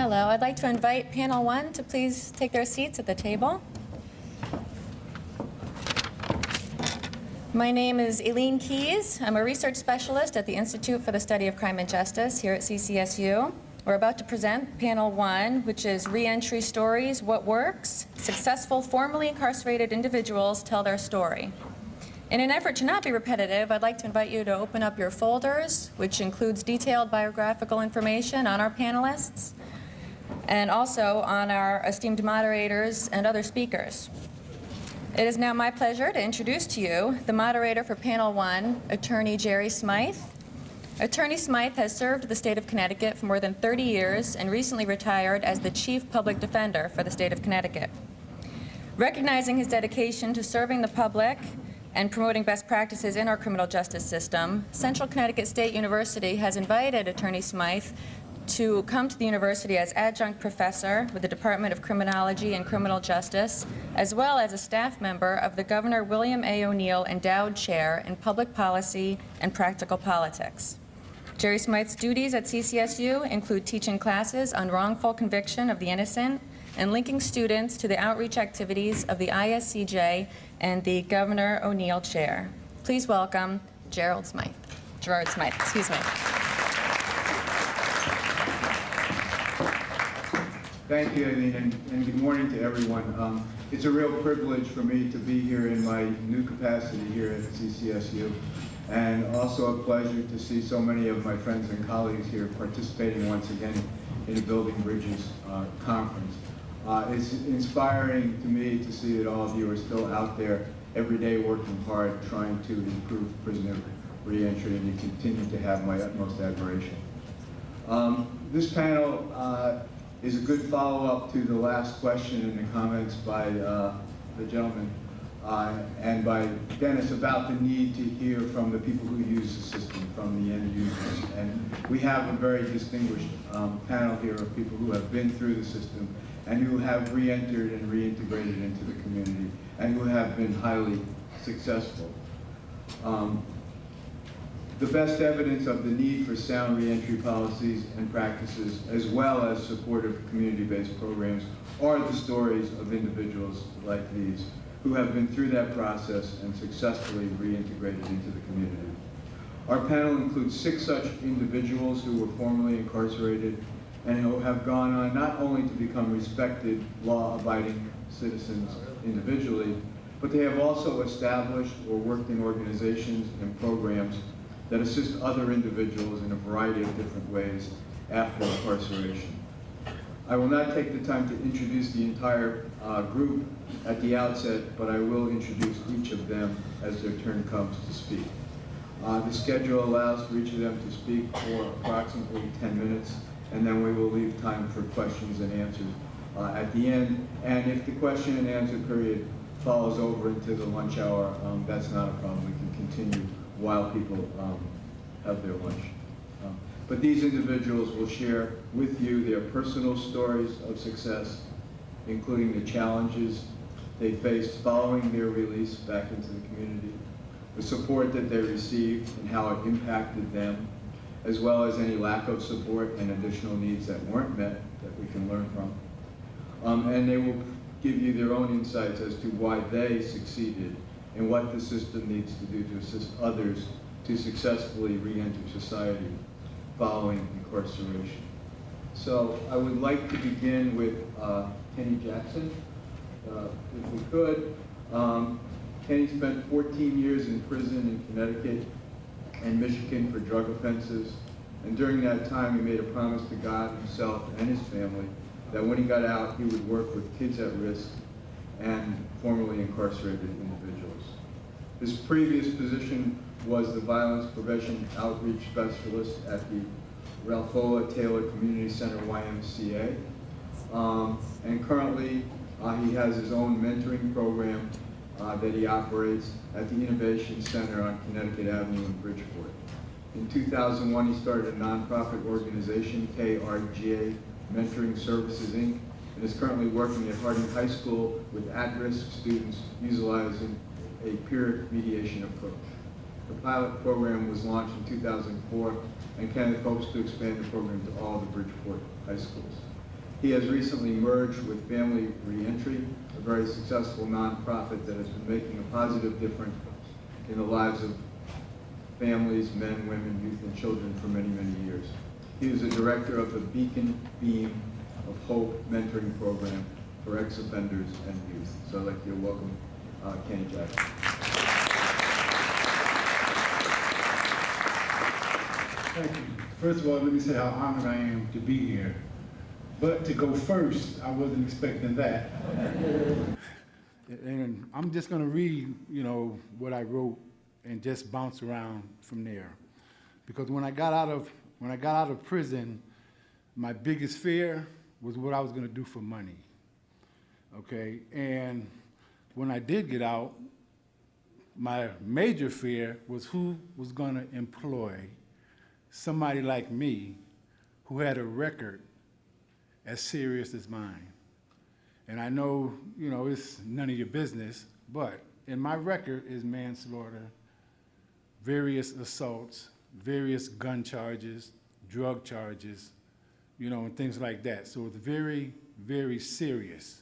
Hello, I'd like to invite panel one to please take their seats at the table. My name is Eileen Keyes. I'm a research specialist at the Institute for the Study of Crime and Justice here at CCSU. We're about to present panel one, which is Reentry Stories, What Works? Successful formerly incarcerated individuals tell their story. In an effort to not be repetitive, I'd like to invite you to open up your folders, which includes detailed biographical information on our panelists, and also on our esteemed moderators and other speakers. It is now my pleasure to introduce to you the moderator for panel one, Attorney Jerry Smythe. Attorney Smythe has served the state of Connecticut for more than 30 years and recently retired as the Chief Public Defender for the state of Connecticut. Recognizing his dedication to serving the public and promoting best practices in our criminal justice system, Central Connecticut State University has invited Attorney Smythe to come to the university as adjunct professor with the Department of Criminology and Criminal Justice, as well as a staff member of the Governor William A. O'Neill Endowed Chair in Public Policy and Practical Politics. Jerry Smythe's duties at CCSU include teaching classes on wrongful conviction of the innocent and linking students to the outreach activities of the ISCJ and the Governor O'Neill Chair. Please welcome Gerard Smythe, excuse me. Thank you, Eileen, and good morning to everyone. It's a real privilege for me to be here in my new capacity here at CCSU, and also a pleasure to see so many of my friends and colleagues here participating once again in the Building Bridges conference. It's inspiring to me to see that all of you are still out there every day working hard, trying to improve prisoner reentry, and you continue to have my utmost admiration. This panel is a good follow-up to the last question and the comments by the gentleman and by Dennis about the need to hear from the people who use the system, from the end users. And we have a very distinguished panel here of people who have been through the system and who have re-entered and reintegrated into the community and who have been highly successful. The best evidence of the need for sound reentry policies and practices, as well as supportive community-based programs, are the stories of individuals like these who have been through that process and successfully reintegrated into the community. Our panel includes 6 such individuals who were formerly incarcerated and who have gone on not only to become respected, law-abiding citizens individually, but they have also established or worked in organizations and programs that assist other individuals in a variety of different ways after incarceration. I will not take the time to introduce the entire group at the outset, but I will introduce each of them as their turn comes to speak. The schedule allows for each of them to speak for approximately 10 minutes, and then we will leave time for questions and answers at the end. And if the question and answer period follows over into the lunch hour, that's not a problem. We can continue while people have their lunch. But these individuals will share with you their personal stories of success, including the challenges they faced following their release back into the community, the support that they received and how it impacted them, as well as any lack of support and additional needs that weren't met that we can learn from. And they will give you their own insights as to why they succeeded and what the system needs to do to assist others to successfully re-enter society following incarceration. So I would like to begin with Kenny Jackson, if we could. Kenny spent 14 years in prison in Connecticut and Michigan for drug offenses, and during that time he made a promise to God, himself, and his family that when he got out he would work with kids at risk and formerly incarcerated individuals. His previous position was the Violence Prevention Outreach Specialist at the Ralphola Taylor Community Center, YMCA. And currently he has his own mentoring program that he operates at the Innovation Center on Connecticut Avenue in Bridgeport. In 2001, he started a nonprofit organization, KRGA Mentoring Services, Inc., and is currently working at Harding High School with at-risk students utilizing a peer mediation approach. The pilot program was launched in 2004, and Kenneth hopes to expand the program to all the Bridgeport high schools. He has recently merged with Family Reentry, a very successful nonprofit that has been making a positive difference in the lives of families, men, women, youth, and children for many, many years. He is the director of the Beacon Beam of Hope mentoring program for ex-offenders and youth. So I'd like to welcome Kenny Jackson. Thank you. First of all, let me say how honored I am to be here. But to go first, I wasn't expecting that. And I'm just gonna read, what I wrote and just bounce around from there. Because when I got out of prison, my biggest fear was what I was gonna do for money. Okay, and when I did get out, my major fear was who was gonna employ somebody like me who had a record as serious as mine. And I know, it's none of your business, but in my record is manslaughter, various assaults, various gun charges, drug charges, and things like that. So it's very, very serious,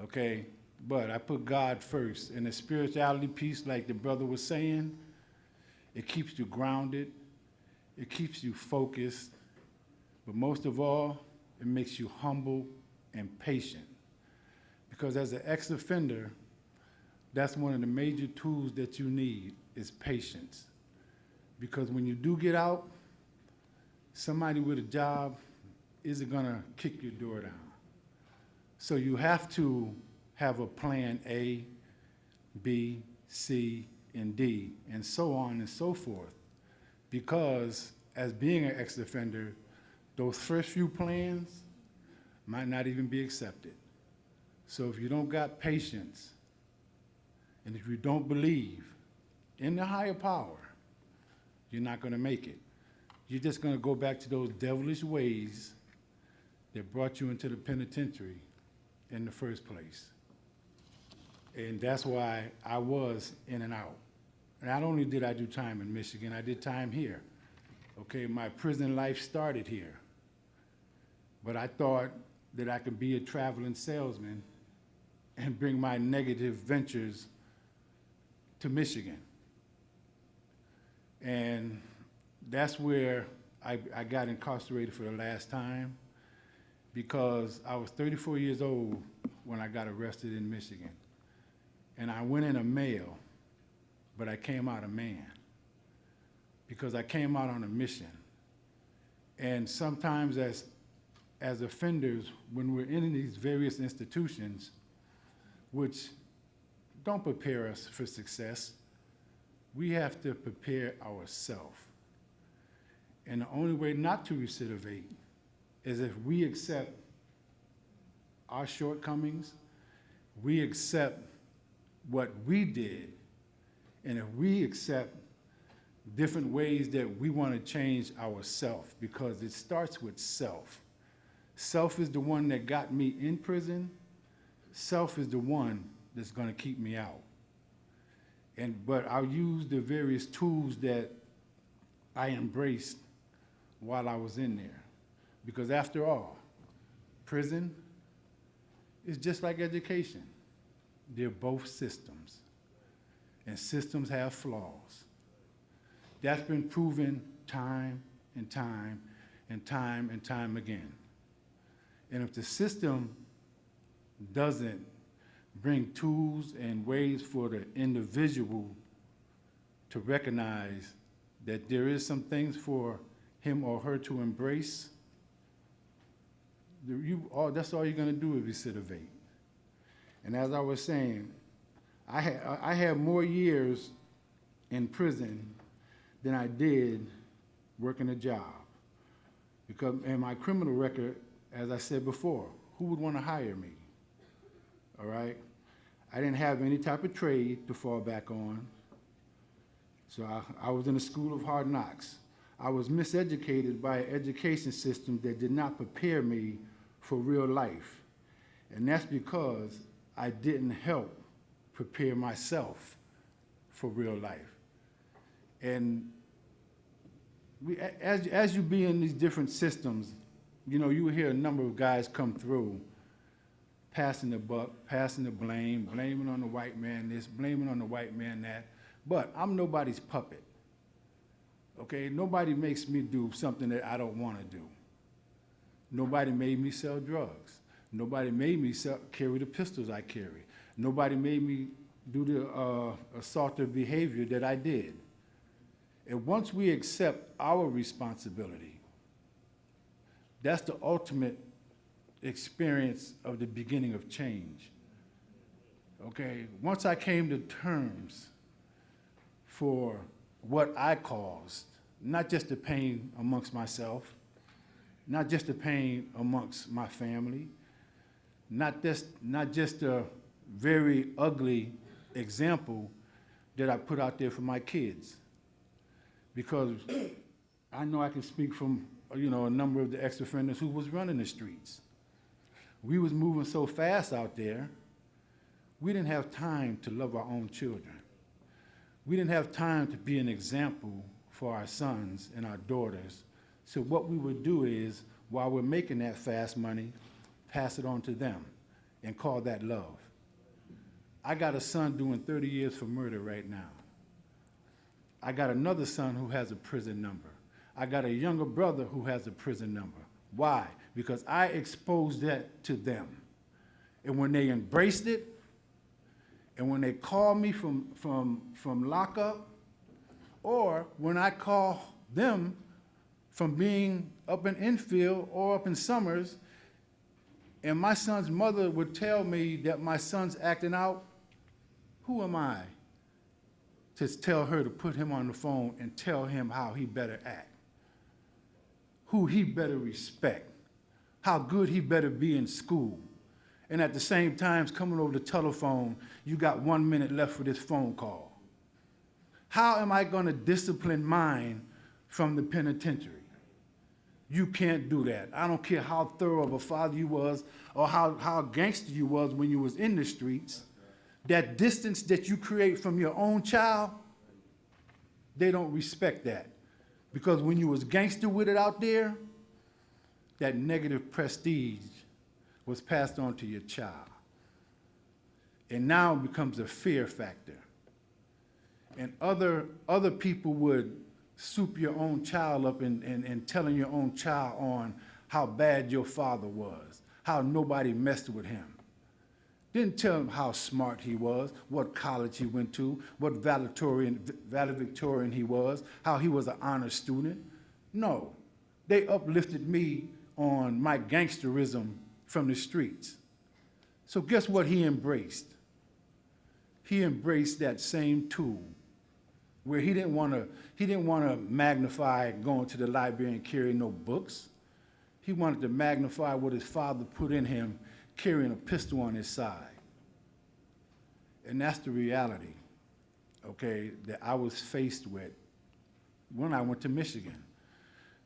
okay? But I put God first, and the spirituality piece, like the brother was saying, it keeps you grounded, it keeps you focused, but most of all, it makes you humble and patient. Because as an ex-offender, that's one of the major tools that you need is patience. Because when you do get out, somebody with a job isn't gonna kick your door down. So you have to have a plan A, B, C, and D, and so on and so forth. Because as being an ex-offender, those first few plans might not even be accepted. So if you don't got patience, and if you don't believe in the higher power, you're not gonna make it. You're just gonna go back to those devilish ways that brought you into the penitentiary in the first place. And that's why I was in and out. Not only did I do time in Michigan, I did time here. Okay, my prison life started here. But I thought that I could be a traveling salesman and bring my negative ventures to Michigan. And that's where I got incarcerated for the last time, because I was 34 years old when I got arrested in Michigan. And I went in a male, but I came out a man, because I came out on a mission. And sometimes as offenders, when we're in these various institutions, which don't prepare us for success, we have to prepare ourselves. And the only way not to recidivate is if we accept our shortcomings, we accept what we did, and if we accept different ways that we want to change ourselves, because it starts with self. Self is the one that got me in prison. Self is the one that's going to keep me out. But I'll use the various tools that I embraced while I was in there. Because after all, prison is just like education. They're both systems, and systems have flaws. That's been proven time and time and time and time again. And if the system doesn't bring tools and ways for the individual to recognize that there is some things for him or her to embrace, that's all you're gonna do is recidivate. And as I was saying, I had more years in prison than I did working a job. Because in my criminal record, as I said before, who would want to hire me? All right? I didn't have any type of trade to fall back on. So I was in a school of hard knocks. I was miseducated by an education system that did not prepare me for real life. And that's because I didn't help prepare myself for real life. And as you be in these different systems, you know, you would hear a number of guys come through, passing the buck, passing the blame, blaming on the white man this, blaming on the white man that. But I'm nobody's puppet, okay? Nobody makes me do something that I don't want to do. Nobody made me sell drugs. Nobody made me carry the pistols I carry. Nobody made me do the assaultive behavior that I did. And once we accept our responsibility, that's the ultimate experience of the beginning of change. Okay, once I came to terms for what I caused, not just the pain amongst myself, not just the pain amongst my family, not just a very ugly example that I put out there for my kids. Because I know I can speak from, you know, a number of the ex-offenders who was running the streets. We was moving so fast out there, we didn't have time to love our own children. We didn't have time to be an example for our sons and our daughters. So what we would do is, while we're making that fast money, pass it on to them and call that love. I got a son doing 30 years for murder right now. I got another son who has a prison number. I got a younger brother who has a prison number. Why? Because I exposed that to them. And when they embraced it, and when they called me from lockup, or when I call them from being up in Enfield or up in Summers, and my son's mother would tell me that my son's acting out, who am I to tell her to put him on the phone and tell him how he better act, who he better respect, how good he better be in school? And at the same time, coming over the telephone, you got 1 minute left for this phone call. How am I going to discipline mine from the penitentiary? You can't do that. I don't care how thorough of a father you was or how gangster you was when you was in the streets. That distance that you create from your own child, they don't respect that. Because when you was gangster with it out there, that negative prestige was passed on to your child. And now it becomes a fear factor. And other people would soup your own child up and telling your own child on how bad your father was, how nobody messed with him. Didn't tell him how smart he was, what college he went to, what valedictorian he was, how he was an honor student. No, they uplifted me on my gangsterism from the streets. So guess what he embraced? He embraced that same tool where he didn't want to magnify going to the library and carrying no books. He wanted to magnify what his father put in him, carrying a pistol on his side. And that's the reality, okay, that I was faced with when I went to Michigan.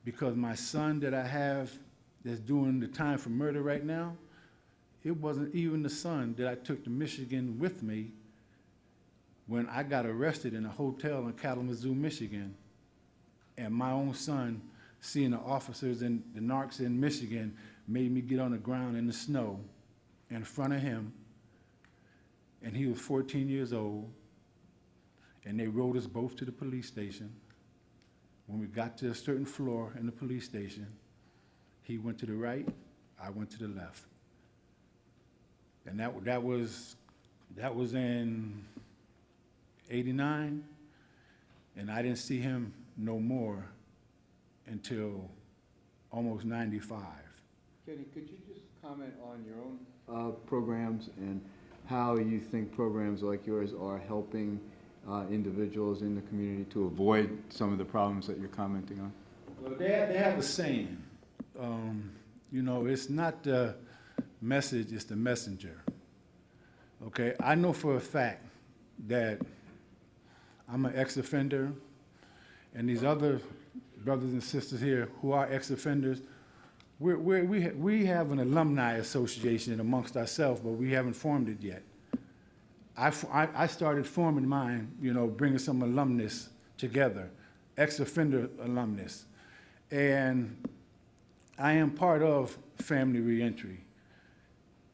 Because my son that I have that's doing the time for murder right now, it wasn't even the son that I took to Michigan with me when I got arrested in a hotel in Kalamazoo, Michigan, and my own son, seeing the officers and the narcs in Michigan, made me get on the ground in the snow in front of him, and he was 14 years old, and they rode us both to the police station. When we got to a certain floor in the police station, he went to the right, I went to the left. And that was in '89, and I didn't see him no more until almost '95. Kenny, could you just comment on your own programs and how you think programs like yours are helping individuals in the community to avoid some of the problems that you're commenting on? Well, they have a saying, you know, it's not the message, it's the messenger. Okay, I know for a fact that I'm an ex-offender, and these other brothers and sisters here who are ex-offenders, we have an alumni association amongst ourselves, but we haven't formed it yet. I started forming mine, you know, bringing some alumnus together, ex-offender alumnus. And I am part of family reentry.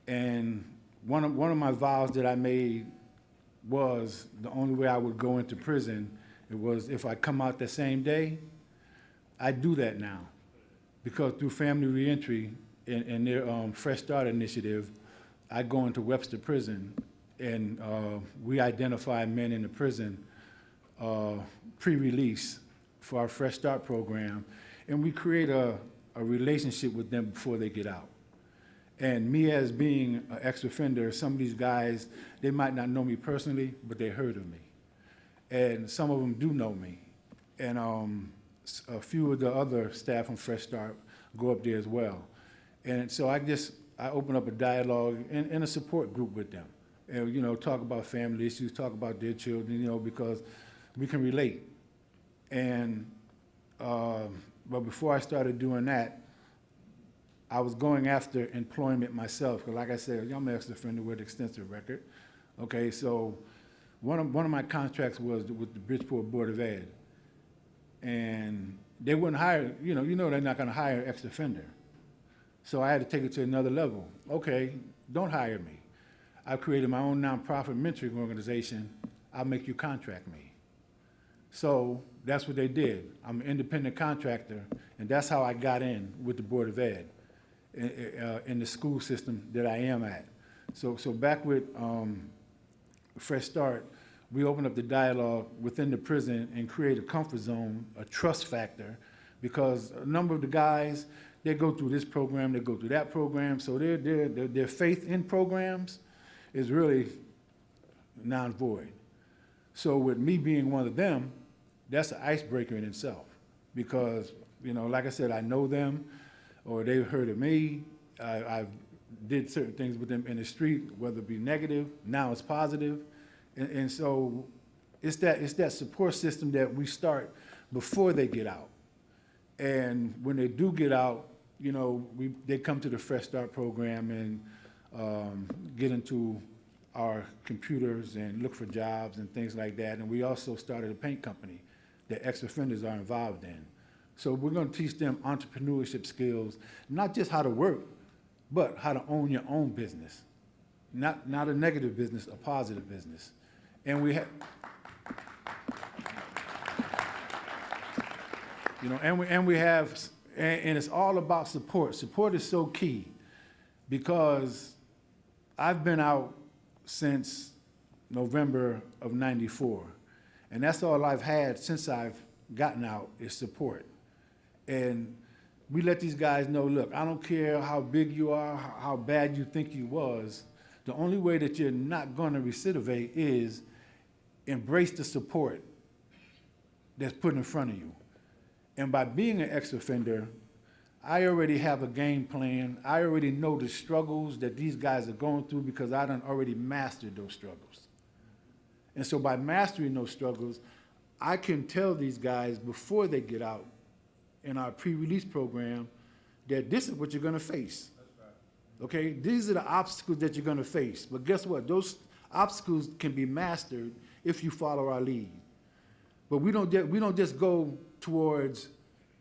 And one of my vows that I made was the only way I would go into prison, it was if I come out the same day, I do that now. Because through family reentry and their Fresh Start initiative, I go into Webster Prison and we identify men in the prison pre-release for our Fresh Start program, and we create a relationship with them before they get out. And me as being an ex-offender, some of these guys, they might not know me personally, but they heard of me. And some of them do know me. And a few of the other staff from Fresh Start go up there as well. And so I open up a dialogue and a support group with them. And, you know, talk about family issues, talk about their children, you know, because we can relate. And, but before I started doing that, I was going after employment myself, because like I said, I'm an ex-offender with an extensive record. Okay, so one of my contracts was with the Bridgeport Board of Ed. And they wouldn't hire, you know they're not gonna hire an ex-offender. So I had to take it to another level. Okay, don't hire me. I created my own nonprofit mentoring organization. I'll make you contract me. So that's what they did. I'm an independent contractor, and that's how I got in with the Board of Ed in the school system that I am at. So back with Fresh Start, we opened up the dialogue within the prison and create a comfort zone, a trust factor, because a number of the guys, they go through this program, they go through that program, so their faith in programs is really non-void. So with me being one of them, that's an icebreaker in itself, because, you know, like I said, I know them, or they've heard of me. I did certain things with them in the street, whether it be negative, now it's positive. And so it's that support system that we start before they get out. And when they do get out, you know, they come to the Fresh Start program and get into our computers and look for jobs and things like that. And we also started a paint company that ex-offenders are involved in. So we're going to teach them entrepreneurship skills, not just how to work, but how to own your own business. Not a negative business, a positive business. And we have, you know, and we have, and it's all about support. Support is so key, because I've been out since November of '94, and that's all I've had since I've gotten out is support. And we let these guys know, look, I don't care how big you are, how bad you think you was, the only way that you're not gonna recidivate is embrace the support that's put in front of you. And by being an ex-offender, I already have a game plan. I already know the struggles that these guys are going through, because I done already mastered those struggles. And so by mastering those struggles, I can tell these guys before they get out in our pre-release program that this is what you're gonna face. That's right. Okay, these are the obstacles that you're gonna face. But guess what? Those obstacles can be mastered if you follow our lead. But we don't just go towards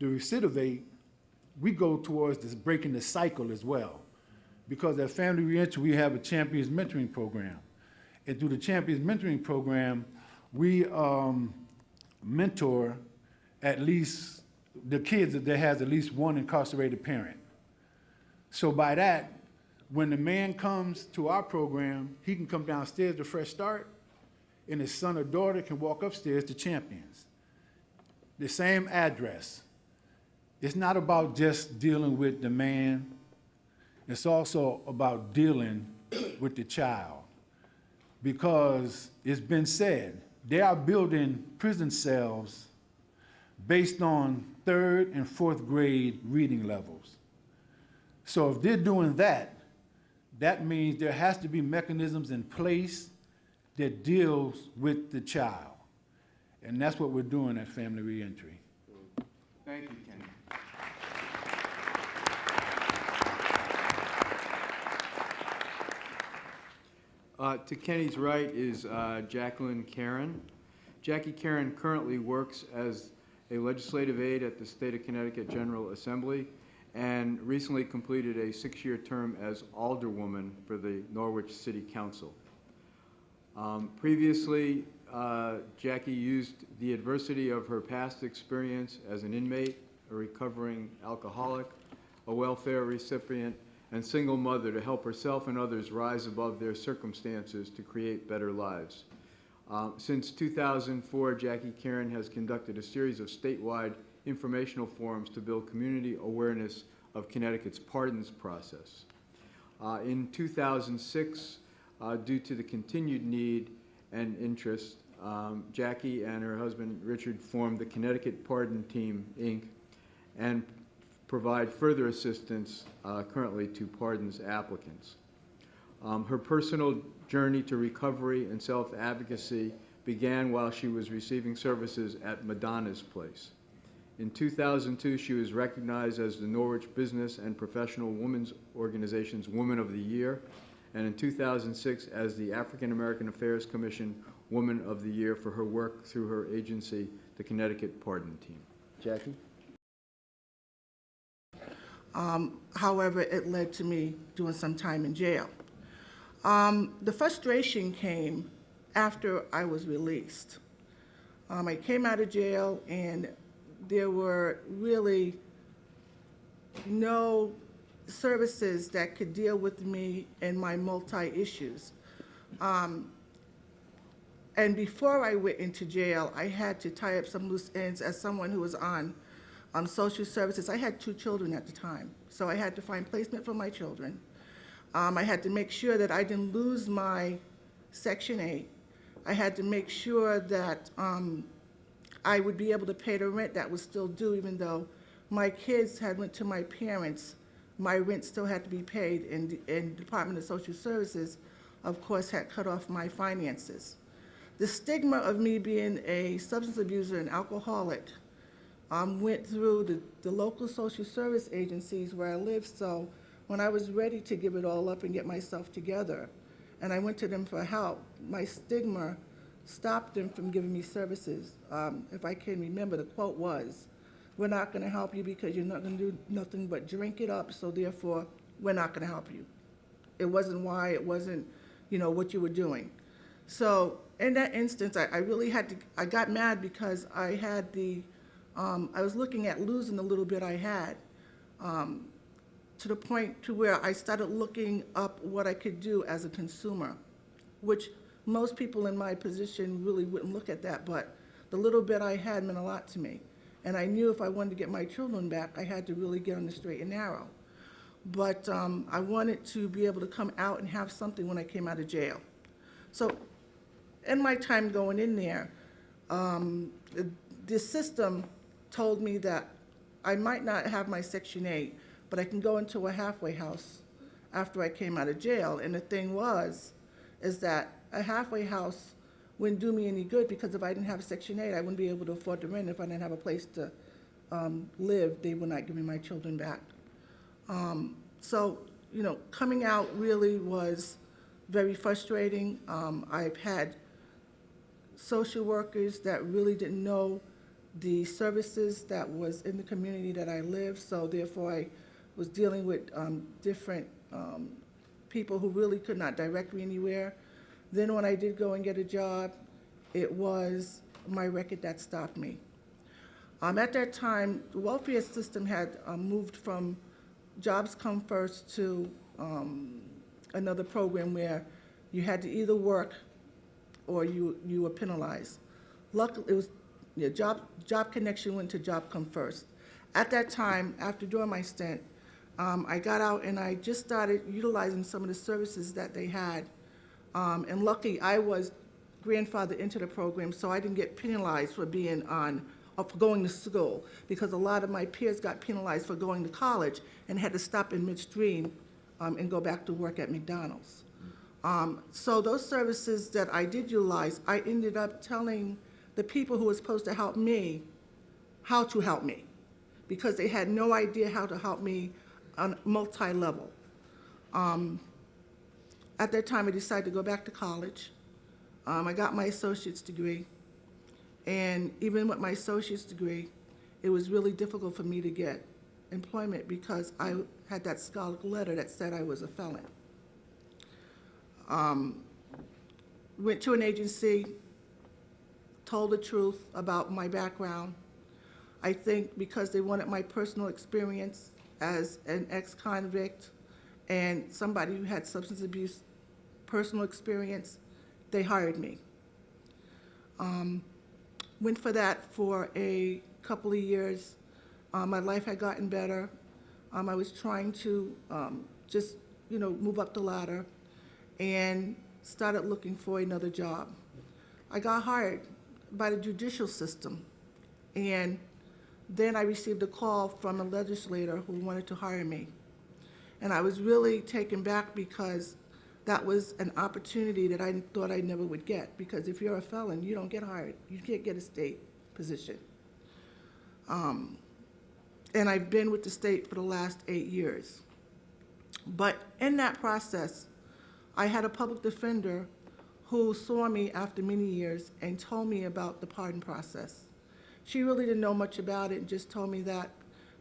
the recidivate, we go towards this breaking the cycle as well. Because at Family Reentry, we have a Champions Mentoring Program. And through the Champions Mentoring Program, we mentor at least the kids that has at least one incarcerated parent. So by that, when the man comes to our program, he can come downstairs to Fresh Start, and his son or daughter can walk upstairs to Champions. The same address. It's not about just dealing with the man, it's also about dealing with the child. Because it's been said, they are building prison cells based on 3rd and 4th grade reading levels. So if they're doing that, that means there has to be mechanisms in place that deals with the child. And that's what we're doing at Family Reentry. Thank you, Kenny. To Kenny's right is Jacqueline Karen. Jackie Karen currently works as a legislative aide at the State of Connecticut General Assembly, and recently completed a 6-year term as alderwoman for the Norwich City Council. Previously, Jackie used the adversity of her past experience as an inmate, a recovering alcoholic, a welfare recipient, and single mother to help herself and others rise above their circumstances to create better lives. Since 2004, Jackie Karen has conducted a series of statewide informational forums to build community awareness of Connecticut's pardons process. In 2006, due to the continued need and interest, Jackie and her husband Richard formed the Connecticut Pardon Team, Inc., and provide further assistance currently to pardons applicants. Her personal journey to recovery and self-advocacy began while she was receiving services at Madonna's Place. In 2002, she was recognized as the Norwich Business and Professional Women's Organization's Woman of the Year, and in 2006 as the African American Affairs Commission Woman of the Year for her work through her agency, the Connecticut Pardon Team. Jackie? However, it led to me doing some time in jail. The frustration came after I was released. I came out of jail and there were really no services that could deal with me and my multi-issues. And before I went into jail, I had to tie up some loose ends as someone who was on social services. I had 2 children at the time, so I had to find placement for my children. I had to make sure that I didn't lose my Section 8. I had to make sure that I would be able to pay the rent that was still due, even though my kids had went to my parents. My rent still had to be paid, and Department of Social Services, of course, had cut off my finances. The stigma of me being a substance abuser and alcoholic went through the local social service agencies where I lived, so when I was ready to give it all up and get myself together, and I went to them for help, my stigma stopped them from giving me services. If I can remember, the quote was, "We're not going to help you because you're not going to do nothing but drink it up, so therefore, we're not going to help you." It wasn't why, it wasn't, what you were doing. So in that instance, I really had to, I got mad because I had I was looking at losing the little bit I had, to the point to where I started looking up what I could do as a consumer, which most people in my position really wouldn't look at that, but the little bit I had meant a lot to me. And I knew if I wanted to get my children back, I had to really get on the straight and narrow. But I wanted to be able to come out and have something when I came out of jail. So in my time going in there, the system told me that I might not have my Section 8, but I can go into a halfway house after I came out of jail. And the thing is that a halfway house wouldn't do me any good, because if I didn't have Section 8, I wouldn't be able to afford the rent. If I didn't have a place to live, they would not give me my children back. So, coming out really was very frustrating. I've had social workers that really didn't know the services that was in the community that I lived, so therefore I was dealing with different people who really could not direct me anywhere. Then when I did go and get a job, it was my record that stopped me. At that time, the welfare system had moved from Jobs Come First to another program where you had to either work or you were penalized. Luckily, it was Job Connection went to Job Come First. At that time, after doing my stint, I got out and I just started utilizing some of the services that they had. And lucky, I was grandfathered into the program, so I didn't get penalized for being for going to school, because a lot of my peers got penalized for going to college and had to stop in midstream and go back to work at McDonald's. So those services that I did utilize, I ended up telling the people who were supposed to help me how to help me, because they had no idea how to help me on multi-level. At that time, I decided to go back to college. I got my associate's degree, and even with my associate's degree, it was really difficult for me to get employment because I had that scarlet letter that said I was a felon. Went to an agency, told the truth about my background. I think because they wanted my personal experience as an ex-convict and somebody who had substance abuse personal experience, they hired me. Went for that for a couple of years. My life had gotten better. I was trying to just, move up the ladder and started looking for another job. I got hired by the judicial system, and then I received a call from a legislator who wanted to hire me. And I was really taken back because that was an opportunity that I thought I never would get, because if you're a felon, you don't get hired. You can't get a state position. And I've been with the state for the last 8 years. But in that process, I had a public defender who saw me after many years and told me about the pardon process. She really didn't know much about it and just told me that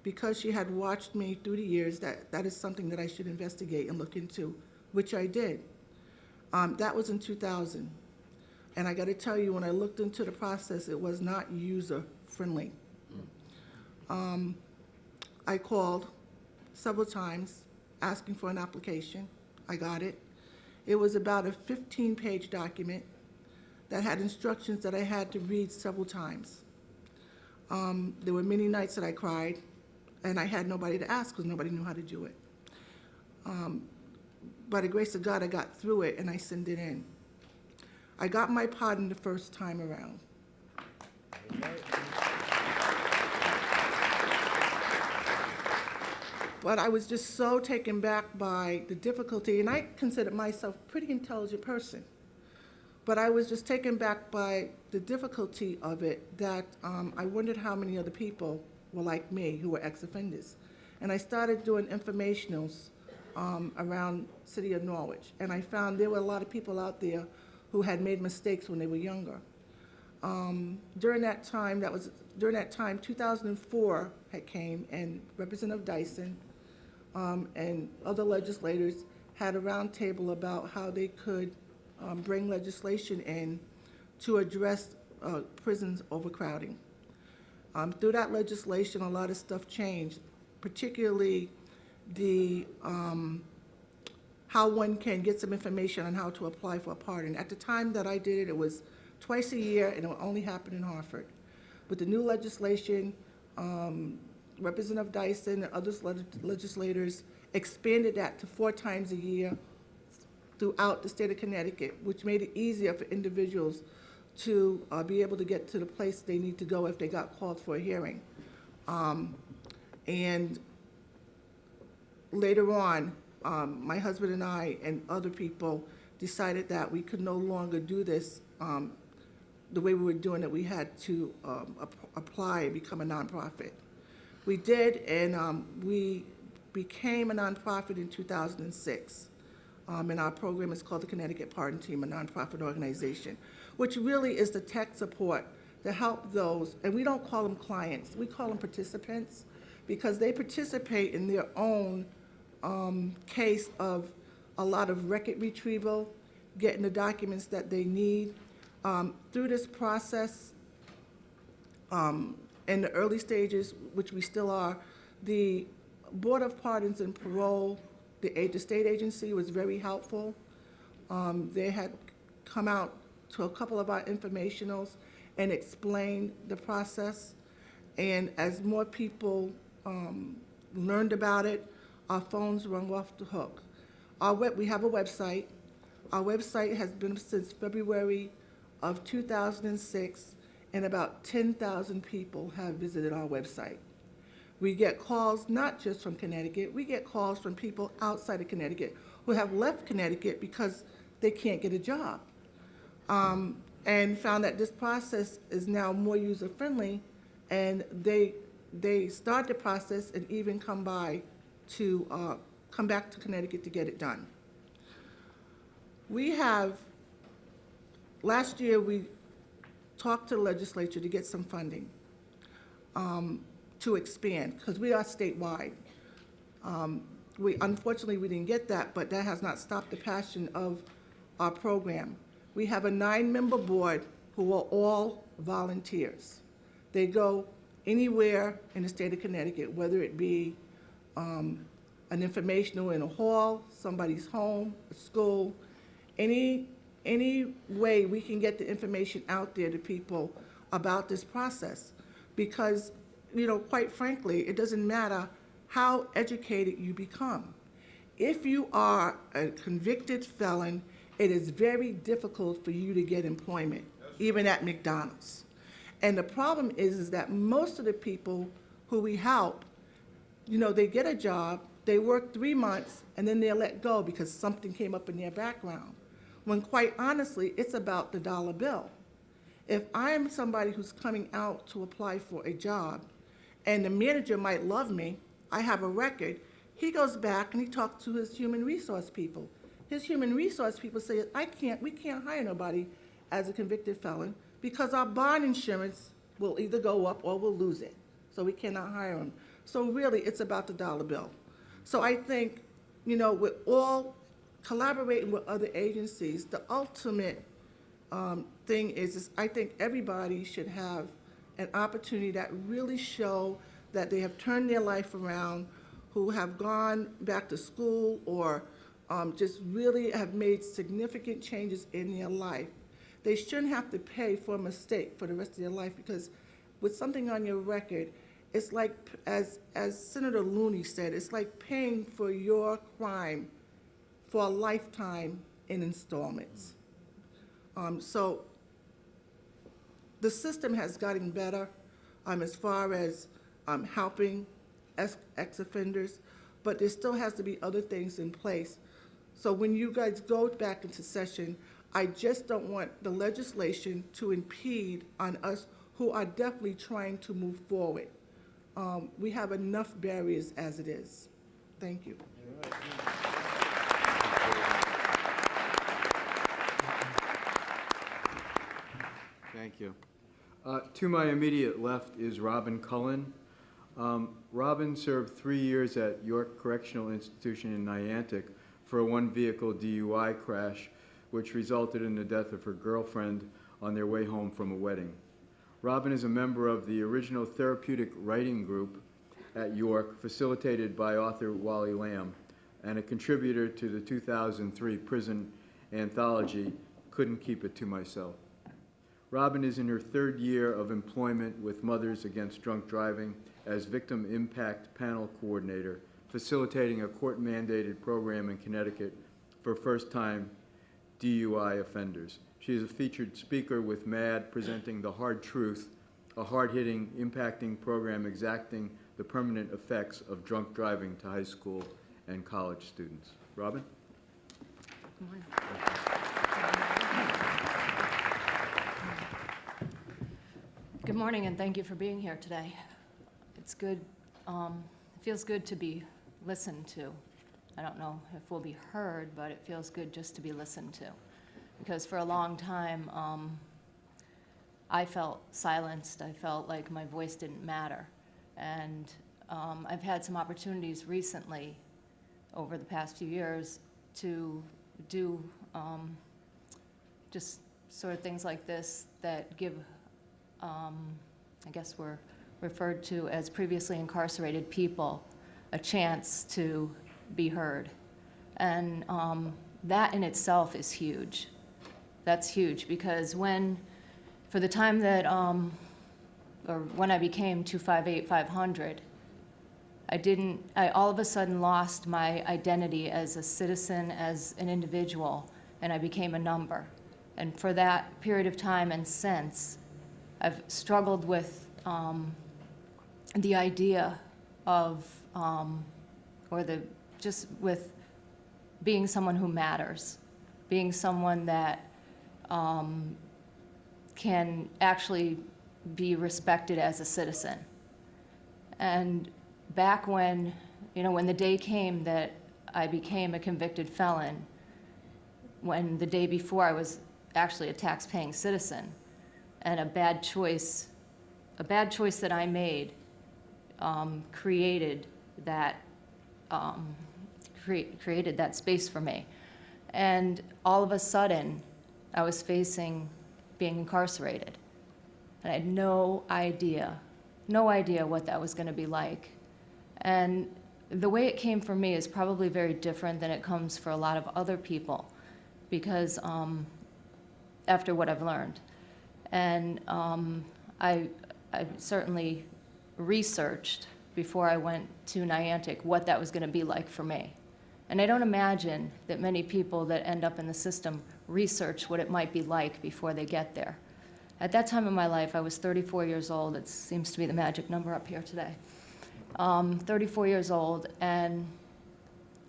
because she had watched me through the years, that is something that I should investigate and look into, which I did. That was in 2000. And I got to tell you, when I looked into the process, it was not user-friendly. I called several times asking for an application. I got it. It was about a 15-page document that had instructions that I had to read several times. There were many nights that I cried, and I had nobody to ask because nobody knew how to do it. By the grace of God, I got through it, and I sent it in. I got my pardon the first time around. But I was just so taken back by the difficulty, and I considered myself a pretty intelligent person. But I was just taken back by the difficulty of it, that I wondered how many other people were like me who were ex-offenders. And I started doing informationals around the city of Norwich, and I found there were a lot of people out there who had made mistakes when they were younger. During that time, 2004 had came, and Representative Dyson and other legislators had a roundtable about how they could bring legislation in to address prisons overcrowding. Through that legislation, a lot of stuff changed, particularly the how one can get some information on how to apply for a pardon. At the time that I did it, it was twice a year, and it would only happen in Hartford. With the new legislation, Representative Dyson and other legislators expanded that to 4 times a year throughout the state of Connecticut, which made it easier for individuals to be able to get to the place they need to go if they got called for a hearing. And later on, my husband and I and other people decided that we could no longer do this the way we were doing it. We had to apply and become a nonprofit. We did, and we became a nonprofit in 2006. And our program is called the Connecticut Pardon Team, a nonprofit organization, which really is the tech support to help those, and we don't call them clients, we call them participants, because they participate in their own case of a lot of record retrieval, getting the documents that they need. Through this process, in the early stages, which we still are, the Board of Pardons and Parole, the state agency, was very helpful. They had come out to a couple of our informationals and explained the process. And as more people learned about it, our phones rung off the hook. We have a website. Our website has been since February of 2006, and about 10,000 people have visited our website. We get calls not just from Connecticut, we get calls from people outside of Connecticut who have left Connecticut because they can't get a job. And found that this process is now more user-friendly, and they start the process and even come back to Connecticut to get it done. Last year we talked to the legislature to get some funding. to expand, because we are statewide. Unfortunately, we didn't get that, but that has not stopped the passion of our program. We have a 9-member board who are all volunteers. They go anywhere in the state of Connecticut, whether it be an informational in a hall, somebody's home, a school, any way we can get the information out there to people about this process. Because, quite frankly, it doesn't matter how educated you become. If you are a convicted felon, it is very difficult for you to get employment, even at McDonald's. And the problem is that most of the people who we help, they get a job, they work 3 months, and then they're let go because something came up in their background. When quite honestly, it's about the dollar bill. If I'm somebody who's coming out to apply for a job, and the manager might love me, I have a record, he goes back and he talks to his human resource people. His human resource people say, we can't hire nobody as a convicted felon because our bond insurance will either go up or we'll lose it. So we cannot hire him. So really, it's about the dollar bill. So I think, with all collaborating with other agencies, the ultimate thing is I think everybody should have an opportunity that really show that they have turned their life around, who have gone back to school or just really have made significant changes in their life. They shouldn't have to pay for a mistake for the rest of their life, because with something on your record, it's like, as Senator Looney said, it's like paying for your crime for a lifetime in installments. So the system has gotten better as far as helping ex-offenders, but there still has to be other things in place. So when you guys go back into session, I just don't want the legislation to impede on us who are definitely trying to move forward. We have enough barriers as it is. Thank you. Thank you. To my immediate left is Robin Cullen. Robin served 3 years at York Correctional Institution in Niantic for a one-vehicle DUI crash, which resulted in the death of her girlfriend on their way home from a wedding. Robin is a member of the original therapeutic writing group at York, facilitated by author Wally Lamb, and a contributor to the 2003 prison anthology, Couldn't Keep It to Myself. Robin is in her 3rd year of employment with Mothers Against Drunk Driving as Victim Impact Panel Coordinator, facilitating a court-mandated program in Connecticut for first-time DUI offenders. She is a featured speaker with MAD, presenting The Hard Truth, a hard-hitting, impacting program exacting the permanent effects of drunk driving to high school and college students. Robin? Good morning. Good morning, and thank you for being here today. It's good, it feels good to be listened to. I don't know if we'll be heard, but it feels good just to be listened to. Because for a long time, I felt silenced. I felt like my voice didn't matter. And I've had some opportunities recently, over the past few years, to do just sort of things like this that give, I guess we're referred to as previously incarcerated people, a chance to be heard. And that in itself is huge. That's huge, because for the time that, or when I became 258-500, I all of a sudden lost my identity as a citizen, as an individual, and I became a number. And for that period of time and since, I've struggled with the idea of, just with being someone who matters, being someone that can actually be respected as a citizen. And back when, when the day came that I became a convicted felon, when the day before I was actually a tax-paying citizen, and a bad choice that I made created that created that space for me. And all of a sudden, I was facing being incarcerated. And I had no idea what that was going to be like. And the way it came for me is probably very different than it comes for a lot of other people, because after what I've learned. And I certainly researched before I went to Niantic what that was going to be like for me. And I don't imagine that many people that end up in the system research what it might be like before they get there. At that time in my life, I was 34 years old. It seems to be the magic number up here today. 34 years old, and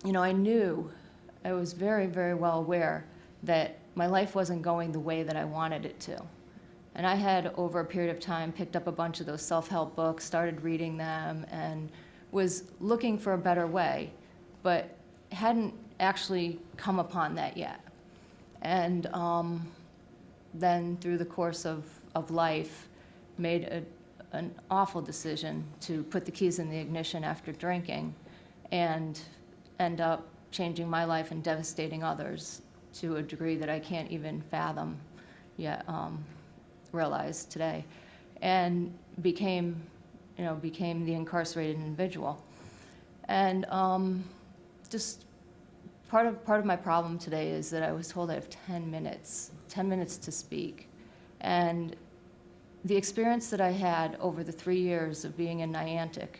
I knew, I was very, very well aware that my life wasn't going the way that I wanted it to. And I had, over a period of time, picked up a bunch of those self-help books, started reading them, and was looking for a better way, but hadn't actually come upon that yet. And then through the course of life, made an awful decision to put the keys in the ignition after drinking and end up changing my life and devastating others to a degree that I can't even fathom yet, realize today, and became the incarcerated individual. And just part of my problem today is that I was told I have 10 minutes to speak. And the experience that I had over the 3 years of being in Niantic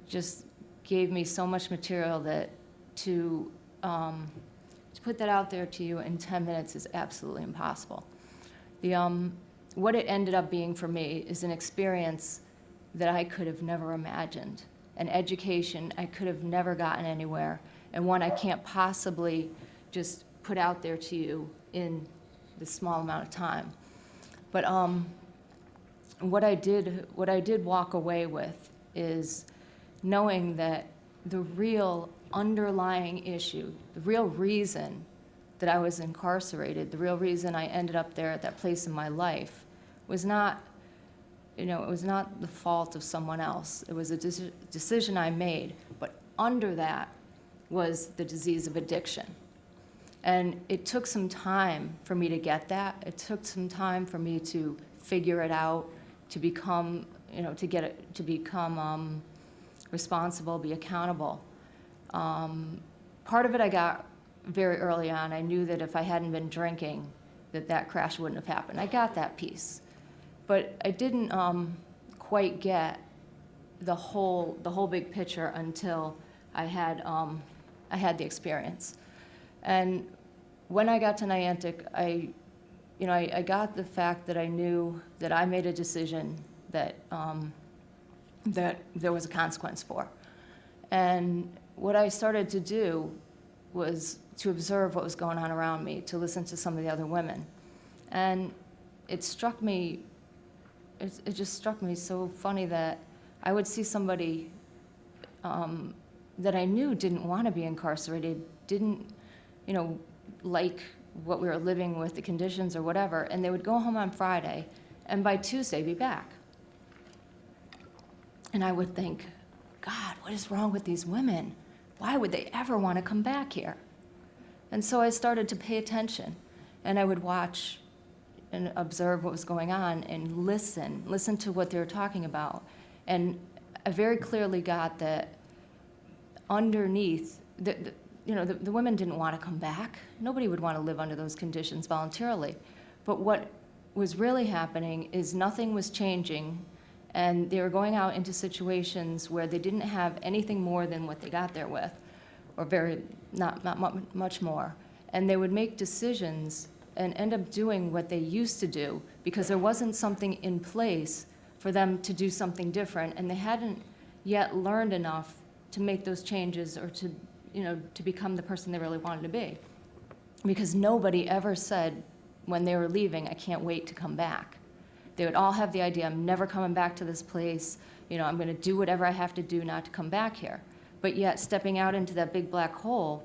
just gave me so much material that to put that out there to you in 10 minutes is absolutely impossible. What it ended up being for me is an experience that I could have never imagined, an education I could have never gotten anywhere, and one I can't possibly just put out there to you in this small amount of time. But what I did walk away with is knowing that the real underlying issue, the real reason that I was incarcerated, the real reason I ended up there at that place in my life was not, it was not the fault of someone else. It was a decision I made, but under that was the disease of addiction. And it took some time for me to get that. It took some time for me to figure it out, to become, to become responsible, be accountable. Part of it I got very early on. I knew that if I hadn't been drinking, that crash wouldn't have happened. I got that piece. But I didn't quite get the whole big picture until I had the experience. And when I got to Niantic, I got the fact that I knew that I made a decision that that there was a consequence for. And what I started to do was to observe what was going on around me, to listen to some of the other women. And it struck me, it just struck me so funny that I would see somebody that I knew didn't want to be incarcerated, didn't, like what we were living with, the conditions or whatever, and they would go home on Friday, and by Tuesday be back. And I would think, God, what is wrong with these women? Why would they ever want to come back here? And so I started to pay attention, and I would watch and observe what was going on and listen to what they were talking about. And I very clearly got that underneath, the women didn't want to come back. Nobody would want to live under those conditions voluntarily. But what was really happening is nothing was changing, and they were going out into situations where they didn't have anything more than what they got there with, or not much more. And they would make decisions and end up doing what they used to do because there wasn't something in place for them to do something different, and they hadn't yet learned enough to make those changes or to become the person they really wanted to be. Because nobody ever said when they were leaving, I can't wait to come back. They would all have the idea, I'm never coming back to this place, I'm going to do whatever I have to do not to come back here. But yet stepping out into that big black hole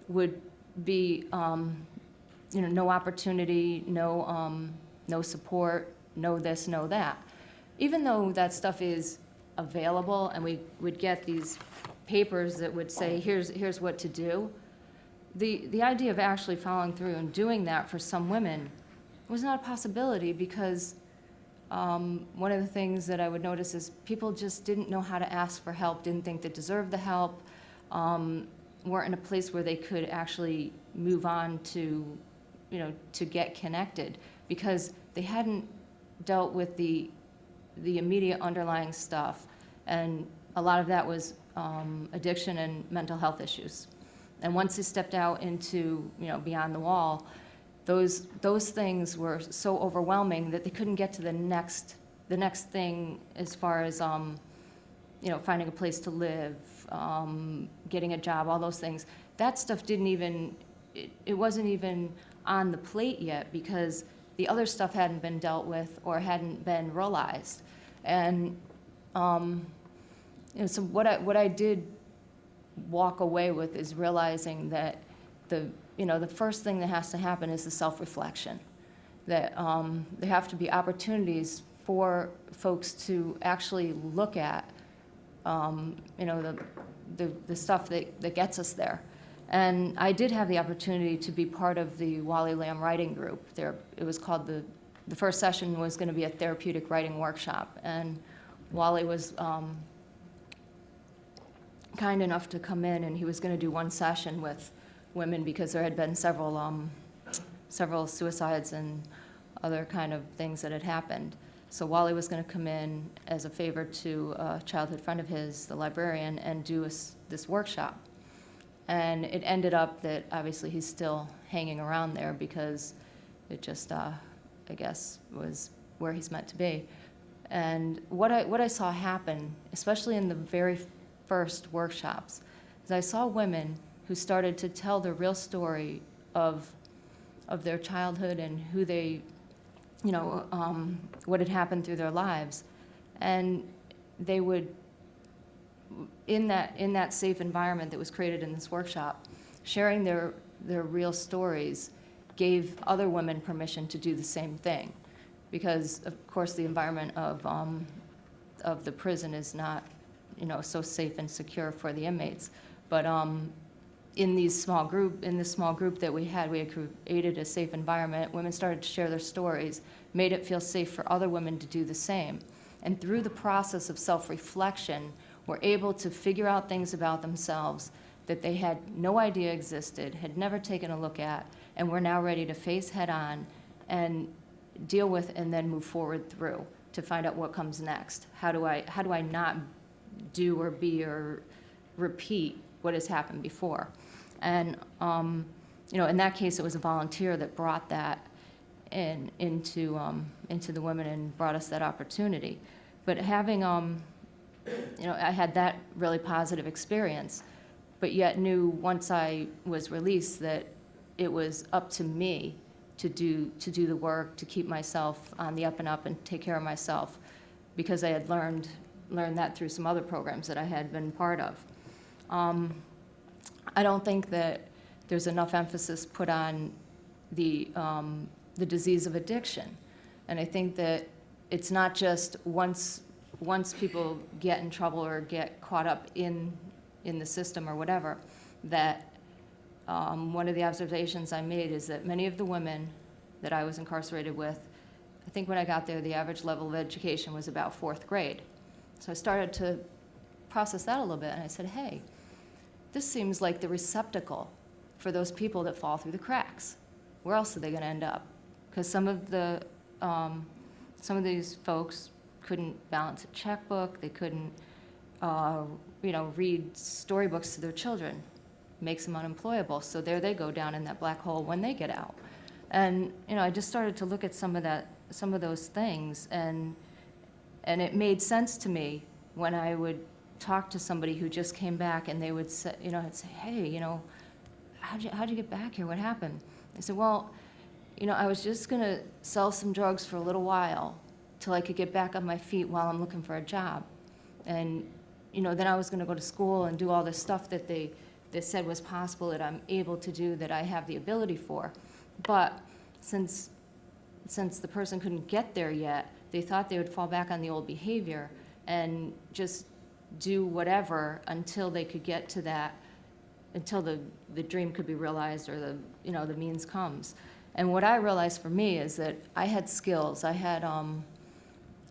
would be no opportunity, no support, no this, no that. Even though that stuff is available, and we would get these papers that would say, here's what to do. The idea of actually following through and doing that for some women was not a possibility, because one of the things that I would notice is people just didn't know how to ask for help, didn't think they deserved the help, weren't in a place where they could actually move on to, to get connected, because they hadn't dealt with the immediate underlying stuff. And a lot of that was addiction and mental health issues. And once they stepped out into, beyond the wall, those things were so overwhelming that they couldn't get to the next thing, as far as finding a place to live, getting a job, all those things. That stuff didn't even, it wasn't even on the plate yet, because the other stuff hadn't been dealt with or hadn't been realized. And so what I did walk away with is realizing that the first thing that has to happen is the self-reflection. That there have to be opportunities for folks to actually look at, the stuff that gets us there. And I did have the opportunity to be part of the Wally Lamb writing group. It was called the first session was going to be a therapeutic writing workshop, and Wally was kind enough to come in, and he was going to do one session with women, because there had been several suicides and other kind of things that had happened. So Wally was going to come in as a favor to a childhood friend of his, the librarian, and do this workshop. And it ended up that obviously he's still hanging around there, because it just, I guess, was where he's meant to be. And what I saw happen, especially in the very first workshops, is I saw women who started to tell the real story of their childhood and who they, what had happened through their lives. And they would, in that safe environment that was created in this workshop, sharing their real stories gave other women permission to do the same thing. Because, of course, the environment of the prison is not, so safe and secure for the inmates. But in this small group that we had created a safe environment. Women started to share their stories, made it feel safe for other women to do the same. And through the process of self-reflection, were able to figure out things about themselves that they had no idea existed, had never taken a look at, and were now ready to face head-on and deal with, and then move forward through to find out what comes next. How do I not do or be or repeat what has happened before? And in that case, it was a volunteer that brought that into the women and brought us that opportunity. But having I had that really positive experience, but yet knew once I was released that it was up to me to do the work, to keep myself on the up and up and take care of myself, because I had learned that through some other programs that I had been part of. I don't think that there's enough emphasis put on the disease of addiction, and I think that it's not just once people get in trouble or get caught up in the system or whatever, that one of the observations I made is that many of the women that I was incarcerated with, I think when I got there, the average level of education was about 4th grade. So I started to process that a little bit, and I said, hey, this seems like the receptacle for those people that fall through the cracks. Where else are they going to end up? Because some of these folks couldn't balance a checkbook, they couldn't read storybooks to their children, makes them unemployable. So there they go down in that black hole when they get out. And I just started to look at some of those things, and it made sense to me when I would talk to somebody who just came back, and they would say, I'd say, hey, how'd you get back here? What happened? I said, well, I was just gonna sell some drugs for a little while till I could get back on my feet while I'm looking for a job. And, then I was gonna go to school and do all this stuff that they said was possible, that I'm able to do, that I have the ability for. But since the person couldn't get there yet, they thought they would fall back on the old behavior, and just do whatever until they could get to that, until the dream could be realized or the means comes. And what I realized for me is that I had skills. I had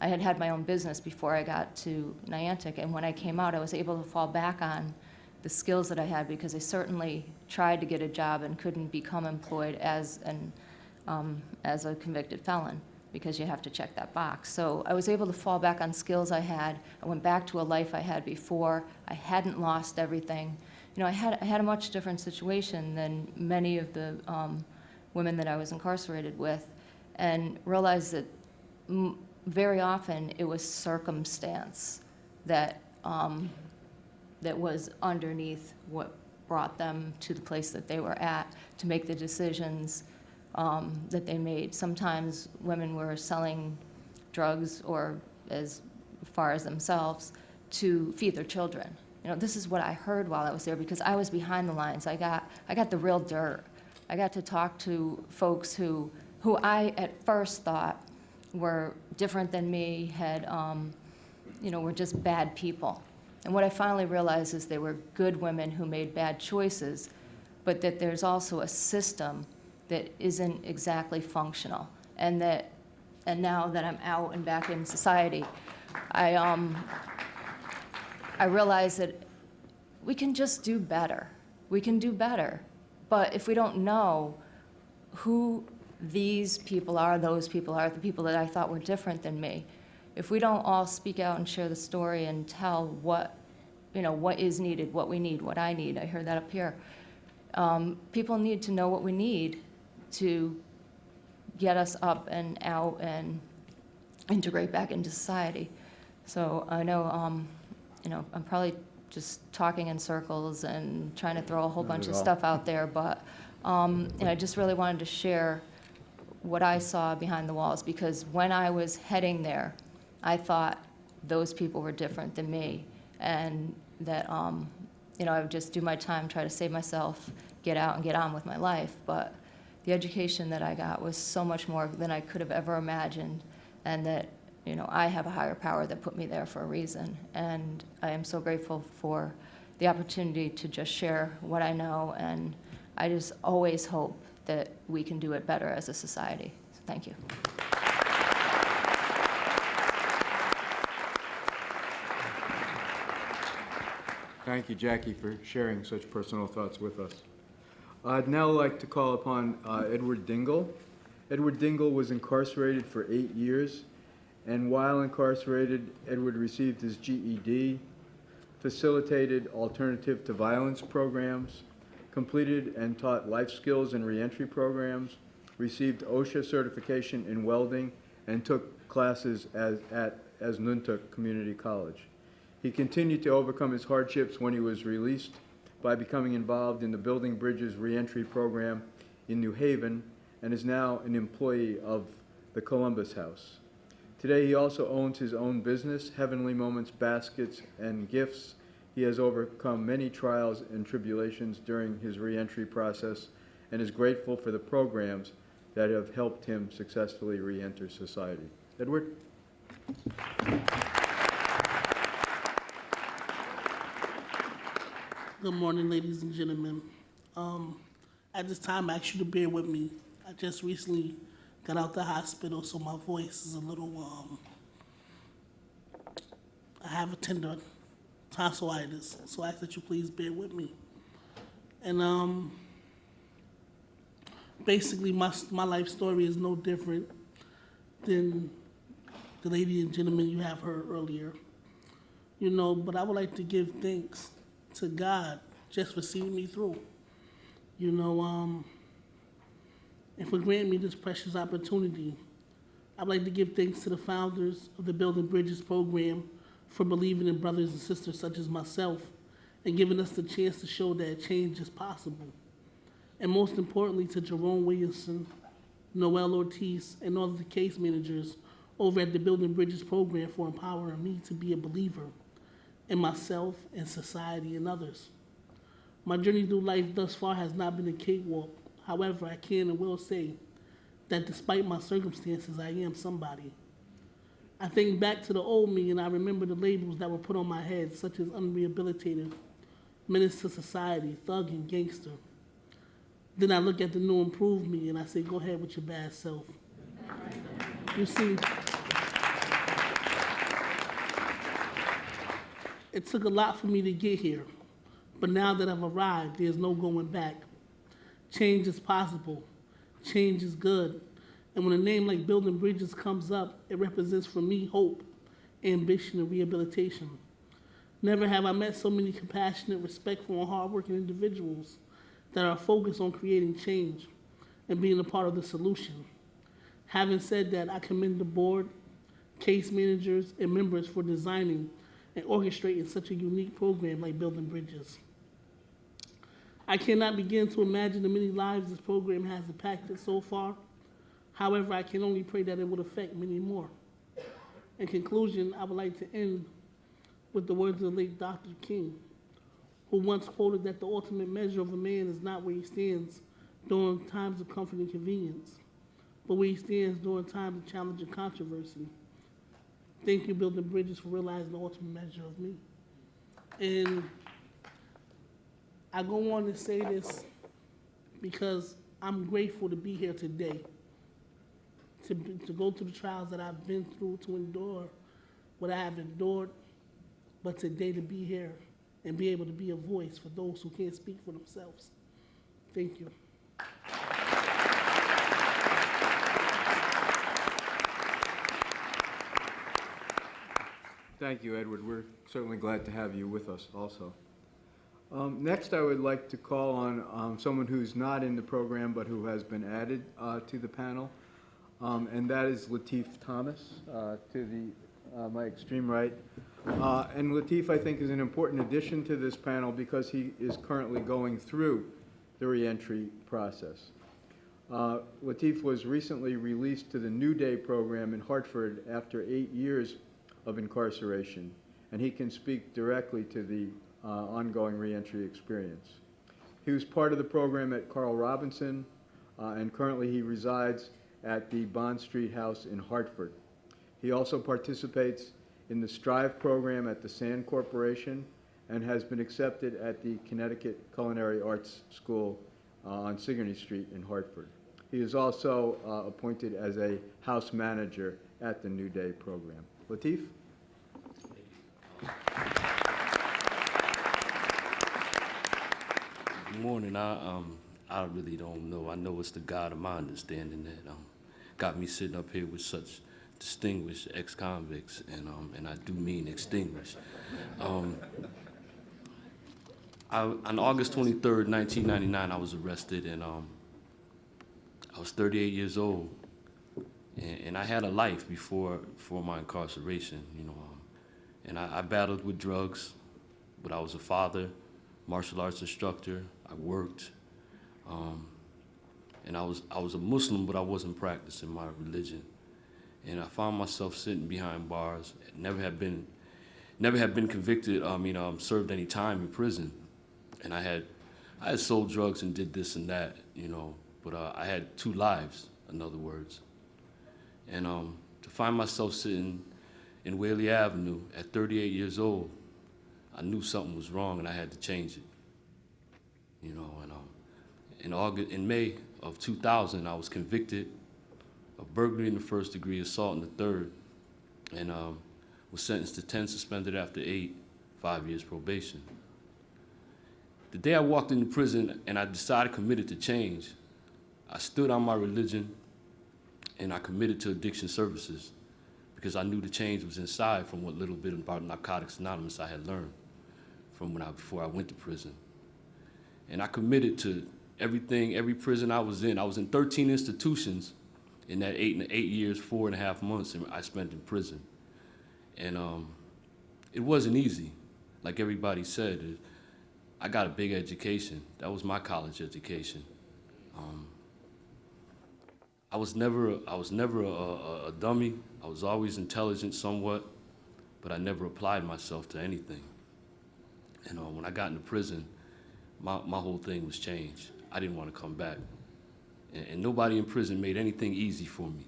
had my own business before I got to Niantic, and when I came out, I was able to fall back on the skills that I had because I certainly tried to get a job and couldn't become employed as a convicted felon because you have to check that box. So I was able to fall back on skills I had. I went back to a life I had before. I hadn't lost everything. You know, I had a much different situation than many of the women that I was incarcerated with, and realized that very often it was circumstance that that was underneath what brought them to the place that they were at to make the decisions that they made. Sometimes women were selling drugs or as far as themselves to feed their children. You know, this is what I heard while I was there because I was behind the lines. I got the real dirt. I got to talk to folks who I at first thought were different than me, were just bad people. And what I finally realized is they were good women who made bad choices, but that there's also a system that isn't exactly functional. And now that I'm out and back in society, I realize that we can just do better. We can do better. But if we don't know who these people are, those people are, the people that I thought were different than me, if we don't all speak out and share the story and tell what is needed, what we need, what I need, I heard that up here, people need to know what we need to get us up and out and integrate back into society. So I know, I'm probably just talking in circles and trying to throw a whole bunch of stuff out there, but I just really wanted to share what I saw behind the walls, because when I was heading there, I thought those people were different than me, and that I would just do my time, try to save myself, get out and get on with my life. But the education that I got was so much more than I could have ever imagined, and that I have a higher power that put me there for a reason. And I am so grateful for the opportunity to just share what I know, and I just always hope that we can do it better as a society. So thank you. Thank you, Jackie, for sharing such personal thoughts with us. I'd now like to call upon Edward Dingle. Edward Dingle was incarcerated for 8 years, and while incarcerated, Edward received his GED, facilitated alternative to violence programs, completed and taught life skills and reentry programs, received OSHA certification in welding, and took classes at Nuntuk Community College. He continued to overcome his hardships when he was released by becoming involved in the Building Bridges reentry program in New Haven, and is now an employee of the Columbus House. Today he also owns his own business, Heavenly Moments Baskets and Gifts. He has overcome many trials and tribulations during his reentry process and is grateful for the programs that have helped him successfully reenter society. Edward? Good morning, ladies and gentlemen. At this time, I ask you to bear with me. I just recently got out the hospital, so my voice is a little, I have a tender tonsillitis, so I ask that you please bear with me. And basically, my life story is no different than the lady and gentleman you have heard earlier. But I would like to give thanks to God just for seeing me through. And for granting me this precious opportunity. I'd like to give thanks to the founders of the Building Bridges program for believing in brothers and sisters such as myself and giving us the chance to show that change is possible. And most importantly, to Jerome Williamson, Noel Ortiz, and all of the case managers over at the Building Bridges program for empowering me to be a believer in myself and society and others. My journey through life thus far has not been a cakewalk. However, I can and will say that despite my circumstances, I am somebody. I think back to the old me and I remember the labels that were put on my head, such as unrehabilitated, menace to society, thug and gangster. Then I look at the new improved me and I say, go ahead with your bad self. You see, it took a lot for me to get here, but now that I've arrived, there's no going back. Change is possible. Change is good. And when a name like Building Bridges comes up, it represents for me hope, ambition, and rehabilitation. Never have I met so many compassionate, respectful, and hardworking individuals that are focused on creating change and being a part of the solution. Having said that, I commend the board, case managers, and members for designing and orchestrating such a unique program like Building Bridges. I cannot begin to imagine the many lives this program has impacted so far. However, I can only pray that it would affect many more. In conclusion, I would like to end with the words of the late Dr. King, who once quoted that the ultimate measure of a man is not where he stands during times of comfort and convenience, but where he stands during times of challenge and controversy. Thank you, Building Bridges, for realizing the ultimate measure of me. And I go on to say this because I'm grateful to be here today, to go through the trials that I've been through, to endure what I have endured, but today to be here and be able to be a voice for those who can't speak for themselves. Thank you. Thank you, Edward. We're certainly glad to have you with us also. Next, I would like to call on someone who's not in the program but who has been added to the panel, and that is Lateef Thomas to my extreme right. And Lateef, I think, is an important addition to this panel because he is currently going through the reentry process. Lateef was recently released to the New Day program in Hartford after 8 years of incarceration, and he can speak directly to the ongoing reentry experience. He was part of the program at Carl Robinson, and currently he resides at the Bond Street House in Hartford. He also participates in the Strive program at the Sand Corporation and has been accepted at the Connecticut Culinary Arts School on Sigourney Street in Hartford. He is also appointed as a house manager at the New Day program. Lateef? Good morning. I really don't know. I know it's the God of my understanding that got me sitting up here with such distinguished ex-convicts, and I do mean extinguished. On August 23rd, 1999, I was arrested, and I was 38 years old, and I had a life before my incarceration, you know. And I battled with drugs, but I was a father, martial arts instructor. I worked, and I was a Muslim, but I wasn't practicing my religion. And I found myself sitting behind bars. Never had been convicted. Served any time in prison. And I had sold drugs and did this and that, you know. But I had two lives, in other words. And to find myself sitting in Whaley Avenue at 38 years old, I knew something was wrong and I had to change it. You know, and in May of 2000, I was convicted of burglary in the first degree, assault in the third, and was sentenced to 10 suspended after 8, 5 years probation. The day I walked into prison and I decided committed to change, I stood on my religion and I committed to addiction services because I knew the change was inside from what little bit about Narcotics Anonymous I had learned from before I went to prison. And I committed to everything, every prison I was in. I was in 13 institutions in that 8 years, 4.5 months I spent in prison. And it wasn't easy. Like everybody said, I got a big education. That was my college education. I was never a dummy. I was always intelligent somewhat, but I never applied myself to anything. And when I got into prison, my whole thing was changed. I didn't want to come back. And nobody in prison made anything easy for me.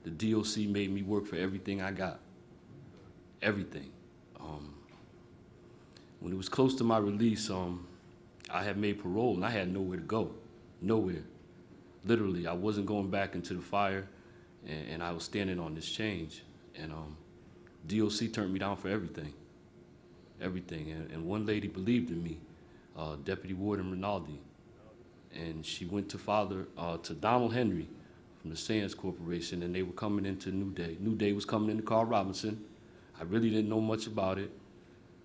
The DOC made me work for everything I got. everything. When it was close to my release, I had made parole and I had nowhere to go, nowhere. Literally, I wasn't going back into the fire, and I was standing on this change. And DOC turned me down for everything, everything. And one lady believed in me, Deputy Warden Rinaldi, and she went to Donald Henry from the Sands Corporation, and they were coming into New Day. New Day was coming into Carl Robinson. I really didn't know much about it.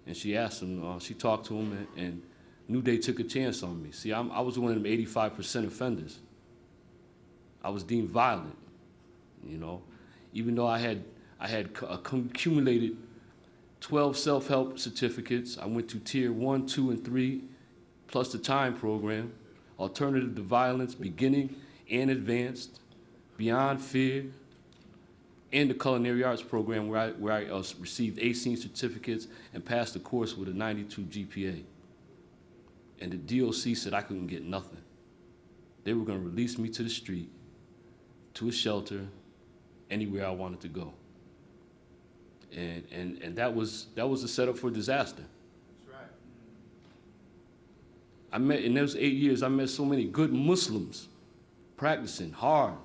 And she asked him, she talked to him, and New Day took a chance on me. See, I was one of them 85% offenders. I was deemed violent, you know. Even though I had accumulated 12 self-help certificates, I went to tier 1, 2, and 3, plus the time program, alternative to violence, beginning and advanced, beyond fear, and the culinary arts program where I received 18 certificates and passed the course with a 92 GPA. And the DOC said I couldn't get nothing. They were going to release me to the street, to a shelter, anywhere I wanted to go. And that was the setup for disaster. That's right. In those 8 years, I met so many good Muslims, practicing hard,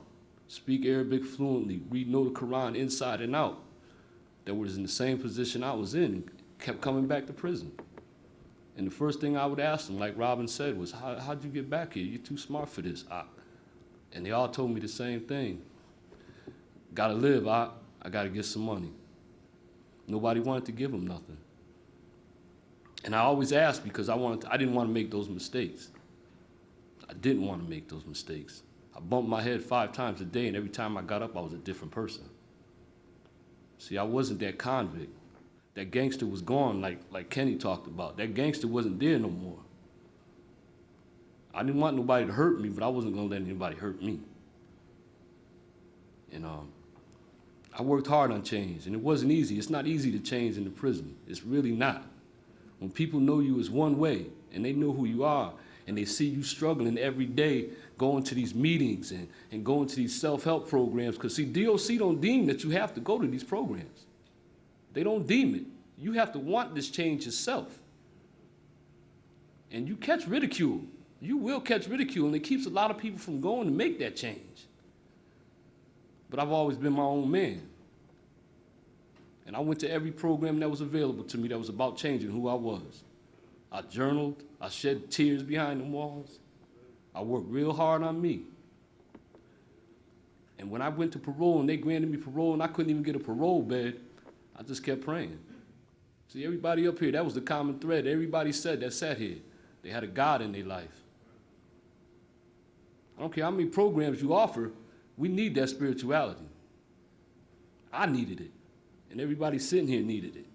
speak Arabic fluently, know the Quran inside and out, that was in the same position I was in and kept coming back to prison. And the first thing I would ask them, like Robin said, was, how'd you get back here? You're too smart for this. And they all told me the same thing. Gotta live, I gotta get some money. Nobody wanted to give them nothing. And I always asked because I didn't want to make those mistakes. I didn't want to make those mistakes. I bumped my head 5 times a day, and every time I got up, I was a different person. See, I wasn't that convict. That gangster was gone, like Kenny talked about. That gangster wasn't there no more. I didn't want nobody to hurt me, but I wasn't going to let anybody hurt me. And I worked hard on change, and it wasn't easy. It's not easy to change in the prison. It's really not. When people know you as one way, and they know who you are, and they see you struggling every day, going to these meetings and going to these self-help programs, because see, DOC don't deem that you have to go to these programs. They don't deem it. You have to want this change yourself. And you catch ridicule. You will catch ridicule, and it keeps a lot of people from going to make that change. But I've always been my own man. And I went to every program that was available to me that was about changing who I was. I journaled, I shed tears behind the walls. I worked real hard on me. And when I went to parole and they granted me parole and I couldn't even get a parole bed, I just kept praying. See, everybody up here, that was the common thread. Everybody said that sat here. They had a God in their life. I don't care how many programs you offer, we need that spirituality. I needed it. And everybody sitting here needed it.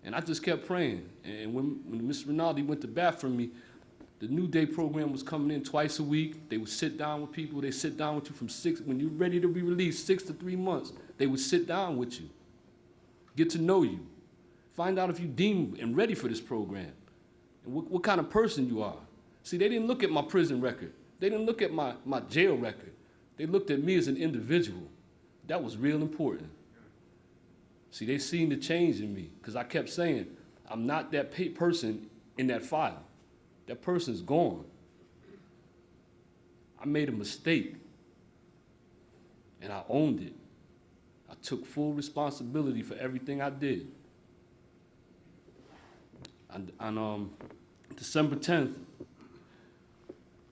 And I just kept praying. And when Mr. Rinaldi went to bat for me, the New Day program was coming in twice a week. They would sit down with people. They sit down with you from 6, when you're ready to be released, 6 to 3 months. They would sit down with you, get to know you, find out if you deem and ready for this program, and what kind of person you are. See, they didn't look at my prison record. They didn't look at my jail record. They looked at me as an individual. That was real important. See, they seen the change in me because I kept saying, I'm not that person in that file. That person's gone. I made a mistake, and I owned it. I took full responsibility for everything I did. On December 10th,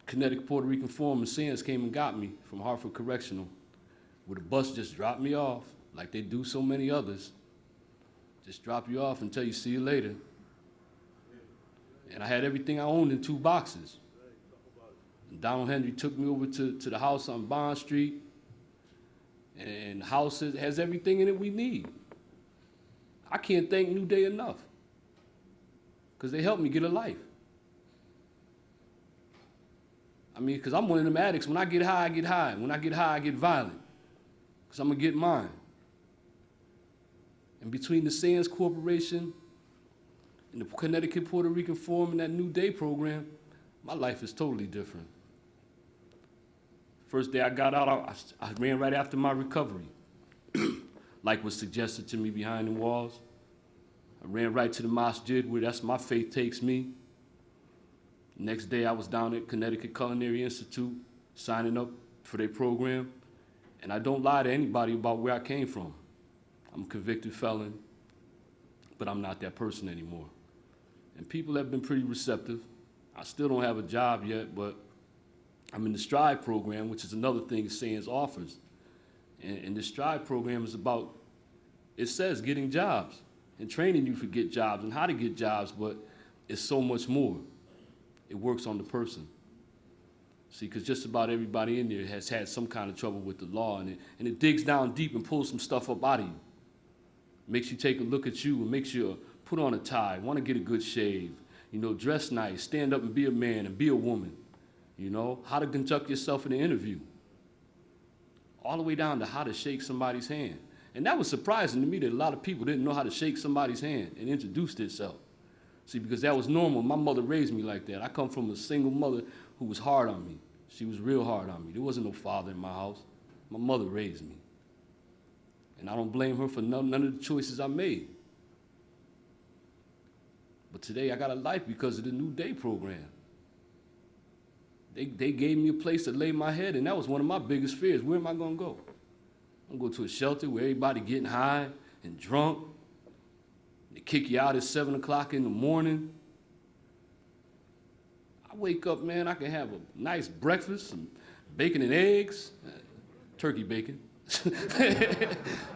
Connecticut Puerto Rican Forum and Sands came and got me from Hartford Correctional, where the bus just dropped me off, like they do so many others. Just drop you off and tell you, see you later. And I had everything I owned in 2 boxes. And Donald Henry took me over to the house on Bond Street, and the house has everything in it we need. I can't thank New Day enough, because they helped me get a life. I mean, because I'm one of them addicts. When I get high, I get high. When I get high, I get violent, because I'm going to get mine. And between the Sands Corporation and the Connecticut Puerto Rican Forum and that New Day program, my life is totally different. First day I got out, I ran right after my recovery. like was suggested to me behind the walls. I ran right to the masjid where that's my faith takes me. Next day I was down at Connecticut Culinary Institute signing up for their program. And I don't lie to anybody about where I came from. I'm a convicted felon, but I'm not that person anymore. And people have been pretty receptive. I still don't have a job yet, but I'm in the STRIVE program, which is another thing SANS offers. And the STRIVE program is about, it says getting jobs and training you to get jobs and how to get jobs, but it's so much more. It works on the person. See, because just about everybody in there has had some kind of trouble with the law, and it digs down deep and pulls some stuff up out of you. Makes you take a look at you and makes you put on a tie, want to get a good shave, you know, dress nice, stand up and be a man and be a woman, you know, how to conduct yourself in an interview. All the way down to how to shake somebody's hand. And that was surprising to me that a lot of people didn't know how to shake somebody's hand and introduce themselves. See, because that was normal. My mother raised me like that. I come from a single mother who was hard on me. She was real hard on me. There wasn't no father in my house. My mother raised me. And I don't blame her for none of the choices I made. But today I got a life because of the New Day program. They gave me a place to lay my head, and that was one of my biggest fears. Where am I going to go? I'm going to go to a shelter where everybody getting high and drunk. They kick you out at 7 o'clock in the morning. I wake up, man, I can have a nice breakfast, some bacon and eggs, turkey bacon.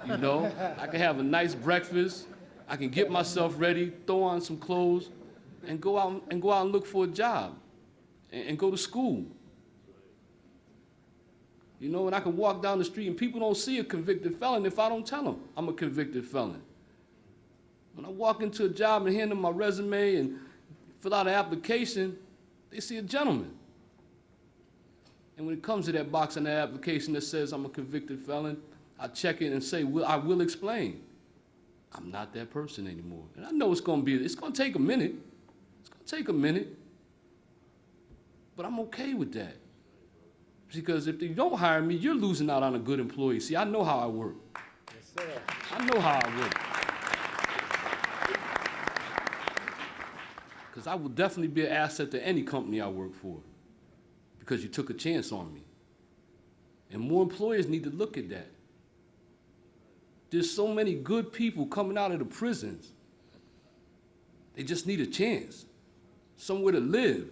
You know, I can have a nice breakfast. I can get myself ready, throw on some clothes, and go out and look for a job and go to school. You know, and I can walk down the street and people don't see a convicted felon if I don't tell them I'm a convicted felon. When I walk into a job and hand them my resume and fill out an application, they see a gentleman. And when it comes to that box in the application that says I'm a convicted felon, I check it and say, I will explain. I'm not that person anymore. And I know it's going to take a minute. It's going to take a minute. But I'm okay with that. Because if they don't hire me, you're losing out on a good employee. See, I know how I work. Yes, sir. I know how I work. Because I will definitely be an asset to any company I work for. Because you took a chance on me. And more employers need to look at that. There's so many good people coming out of the prisons. They just need a chance. Somewhere to live.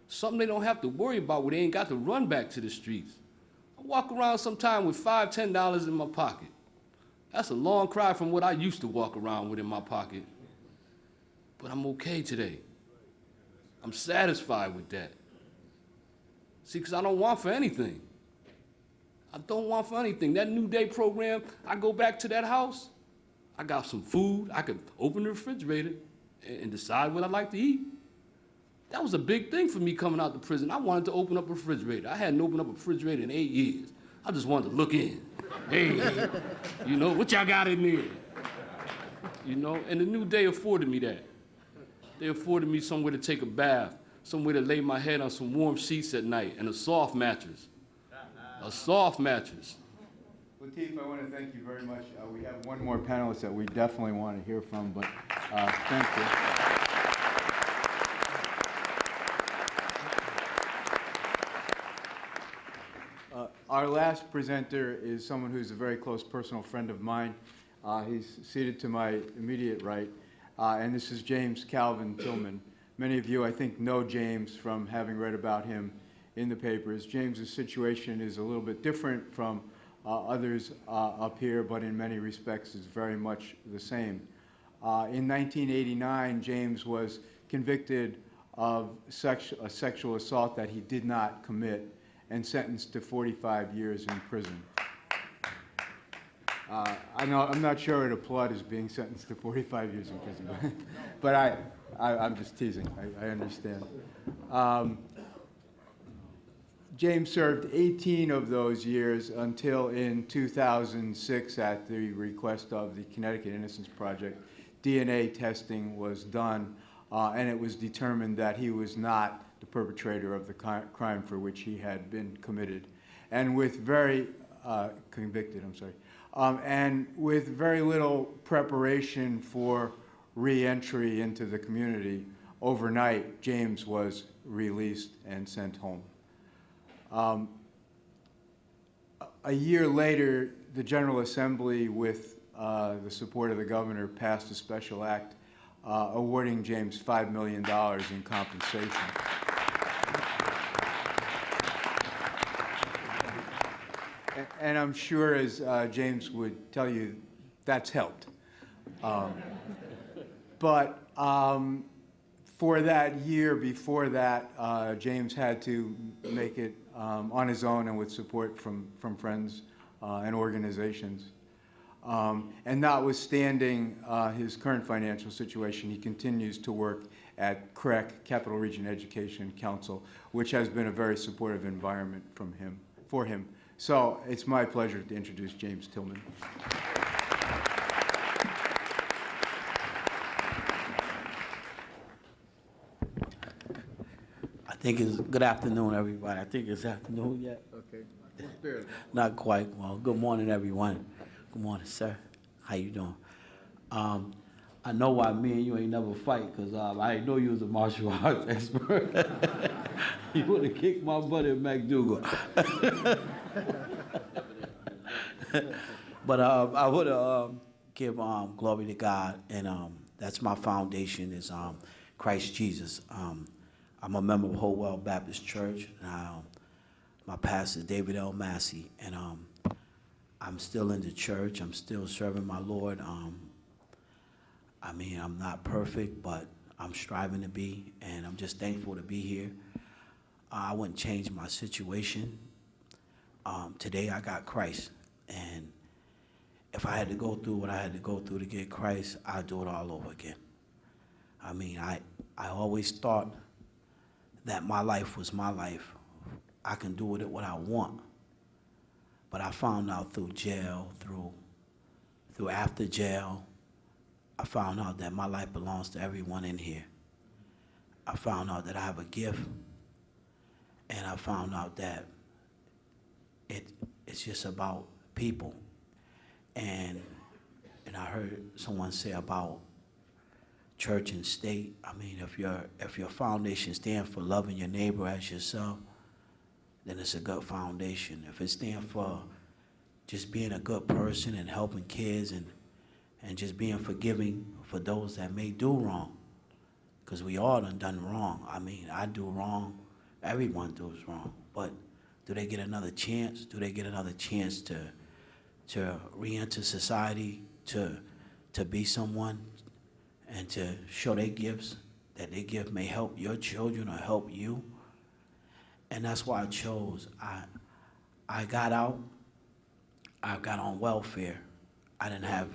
Something they don't have to worry about where they ain't got to run back to the streets. I walk around sometime with $5, $10 in my pocket. That's a long cry from what I used to walk around with in my pocket. But I'm okay today. I'm satisfied with that. See, because I don't want for anything. I don't want for anything. That New Day program, I go back to that house, I got some food, I could open the refrigerator and decide what I'd like to eat. That was a big thing for me coming out the prison. I wanted to open up a refrigerator. I hadn't opened up a refrigerator in 8 years. I just wanted to look in. Hey, you know, what y'all got in there? You know, and the New Day afforded me that. They afforded me somewhere to take a bath, somewhere to lay my head on some warm sheets at night, and a soft mattress. A soft mattress. Lateef, I want to thank you very much. We have one more panelist that we definitely want to hear from, but thank you. Our last presenter is someone who's a very close personal friend of mine. He's seated to my immediate right, and this is James Calvin Tillman. Many of you, I think, know James from having read about him in the papers. James's situation is a little bit different from others up here, but in many respects is very much the same. In 1989, James was convicted of a sexual assault that he did not commit and sentenced to 45 years in prison. I'm not sure I'd applaud his being sentenced to 45 years in prison, but I'm just teasing. I understand. James served 18 of those years until in 2006, at the request of the Connecticut Innocence Project, DNA testing was done, and it was determined that he was not the perpetrator of the crime for which he had been committed. And with convicted, I'm sorry. And with very little preparation for re-entry into the community, overnight, James was released and sent home. A year later, the General Assembly, with the support of the governor, passed a special act awarding James $5 million in compensation. And I'm sure, as James would tell you, that's helped. But for that year before that, James had to make it on his own and with support from friends and organizations. And notwithstanding his current financial situation, he continues to work at CREC, Capital Region Education Council, which has been a very supportive environment for him. So it's my pleasure to introduce James Tillman. I think it's good afternoon, everybody. I think it's afternoon yet. Okay. Not quite. Well, good morning, everyone. Good morning, sir. How you doing? I know why me and you ain't never fight, because I didn't know you was a martial arts expert. You would have kicked my butt at McDougal. But I would give glory to God, and that's my foundation is Christ Jesus. I'm a member of Hopewell Baptist Church, and my pastor is David L. Massey, and I'm still in the church. I'm still serving my Lord. I mean, I'm not perfect, but I'm striving to be, and I'm just thankful to be here. I wouldn't change my situation. Today I got Christ, and if I had to go through what I had to go through to get Christ, I'd do it all over again. I mean, I always thought that my life was my life. I can do with it what I want. But I found out through jail, through after jail, I found out that my life belongs to everyone in here. I found out that I have a gift, and I found out that it's just about people. And I heard someone say about church and state. I mean, if your foundation stands for loving your neighbor as yourself, then it's a good foundation. If it stands for just being a good person and helping kids and just being forgiving for those that may do wrong, because we all done wrong. I mean, I do wrong, everyone does wrong, but do they get another chance? Do they get another chance to re-enter society, to be someone, and to show their gifts, that their gift may help your children or help you? And that's why I chose. I got out, I got on welfare. I didn't have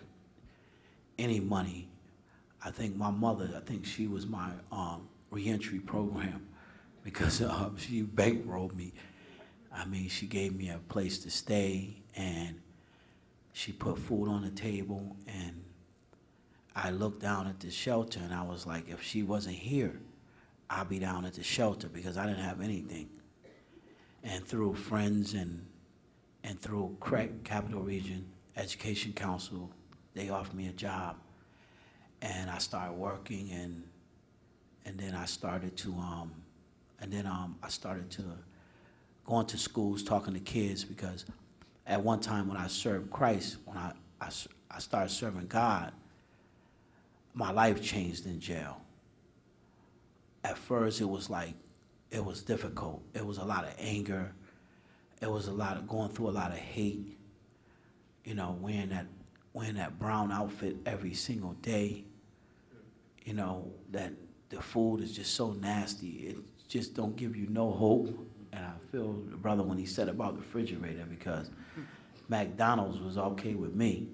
any money. I think my mother, she was my reentry program, because she bankrolled me. I mean, she gave me a place to stay, and she put food on the table, and I looked down at the shelter, and I was like, if she wasn't here, I'd be down at the shelter, because I didn't have anything. And through friends and through CREC, Capital Region Education Council, they offered me a job, and I started working, and then I started to go into schools talking to kids, because at one time when I served Christ, when I started serving God, my life changed in jail. At first it was difficult. It was a lot of anger. It was a lot of going through a lot of hate. You know, wearing that brown outfit every single day. You know, that the food is just so nasty. It just don't give you no hope. And I feel the brother when he said about the refrigerator, because McDonald's was okay with me.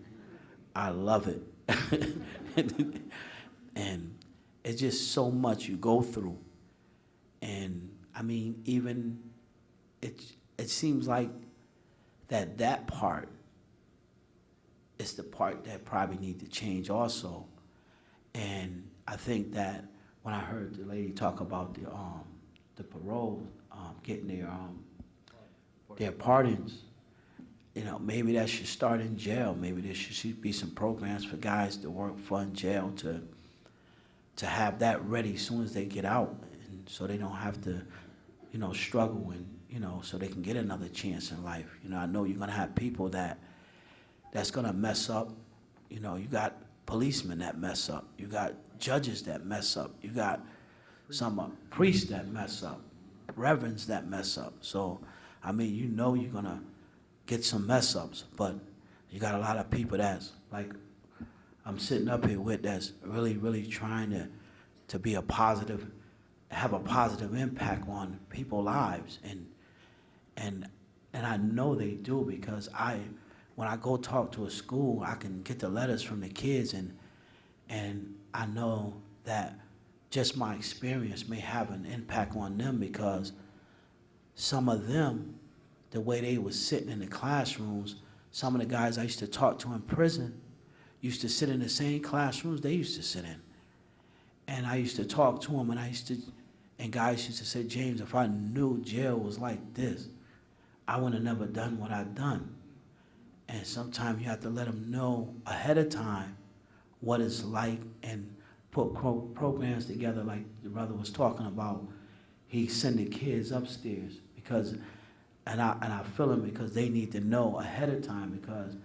I love it. And it's just so much you go through. And I mean, even it seems like that part is the part that probably need to change also. And I think that when I heard the lady talk about the parole, getting their pardons, you know, maybe that should start in jail. Maybe there should be some programs for guys to work for in jail to have that ready as soon as they get out, and so they don't have to, you know, struggle, and, you know, so they can get another chance in life. You know, I know you're gonna have people that's gonna mess up. You know, you got policemen that mess up. You got judges that mess up. You got some priests that mess up, reverends that mess up. So, I mean, you know you're gonna get some mess ups, but you got a lot of people that's like I'm sitting up here with, that's really, really trying to be a positive, have a positive impact on people's lives, and I know they do, because when I go talk to a school, I can get the letters from the kids, and I know that just my experience may have an impact on them, because some of them, the way they was sitting in the classrooms, some of the guys I used to talk to in prison used to sit in the same classrooms they used to sit in. And I used to talk to them, and guys used to say, James, if I knew jail was like this, I would have never done what I've done. And sometimes you have to let them know ahead of time what it's like, and put programs together like the brother was talking about. He sending kids upstairs, because, and I feel him, because they need to know ahead of time, because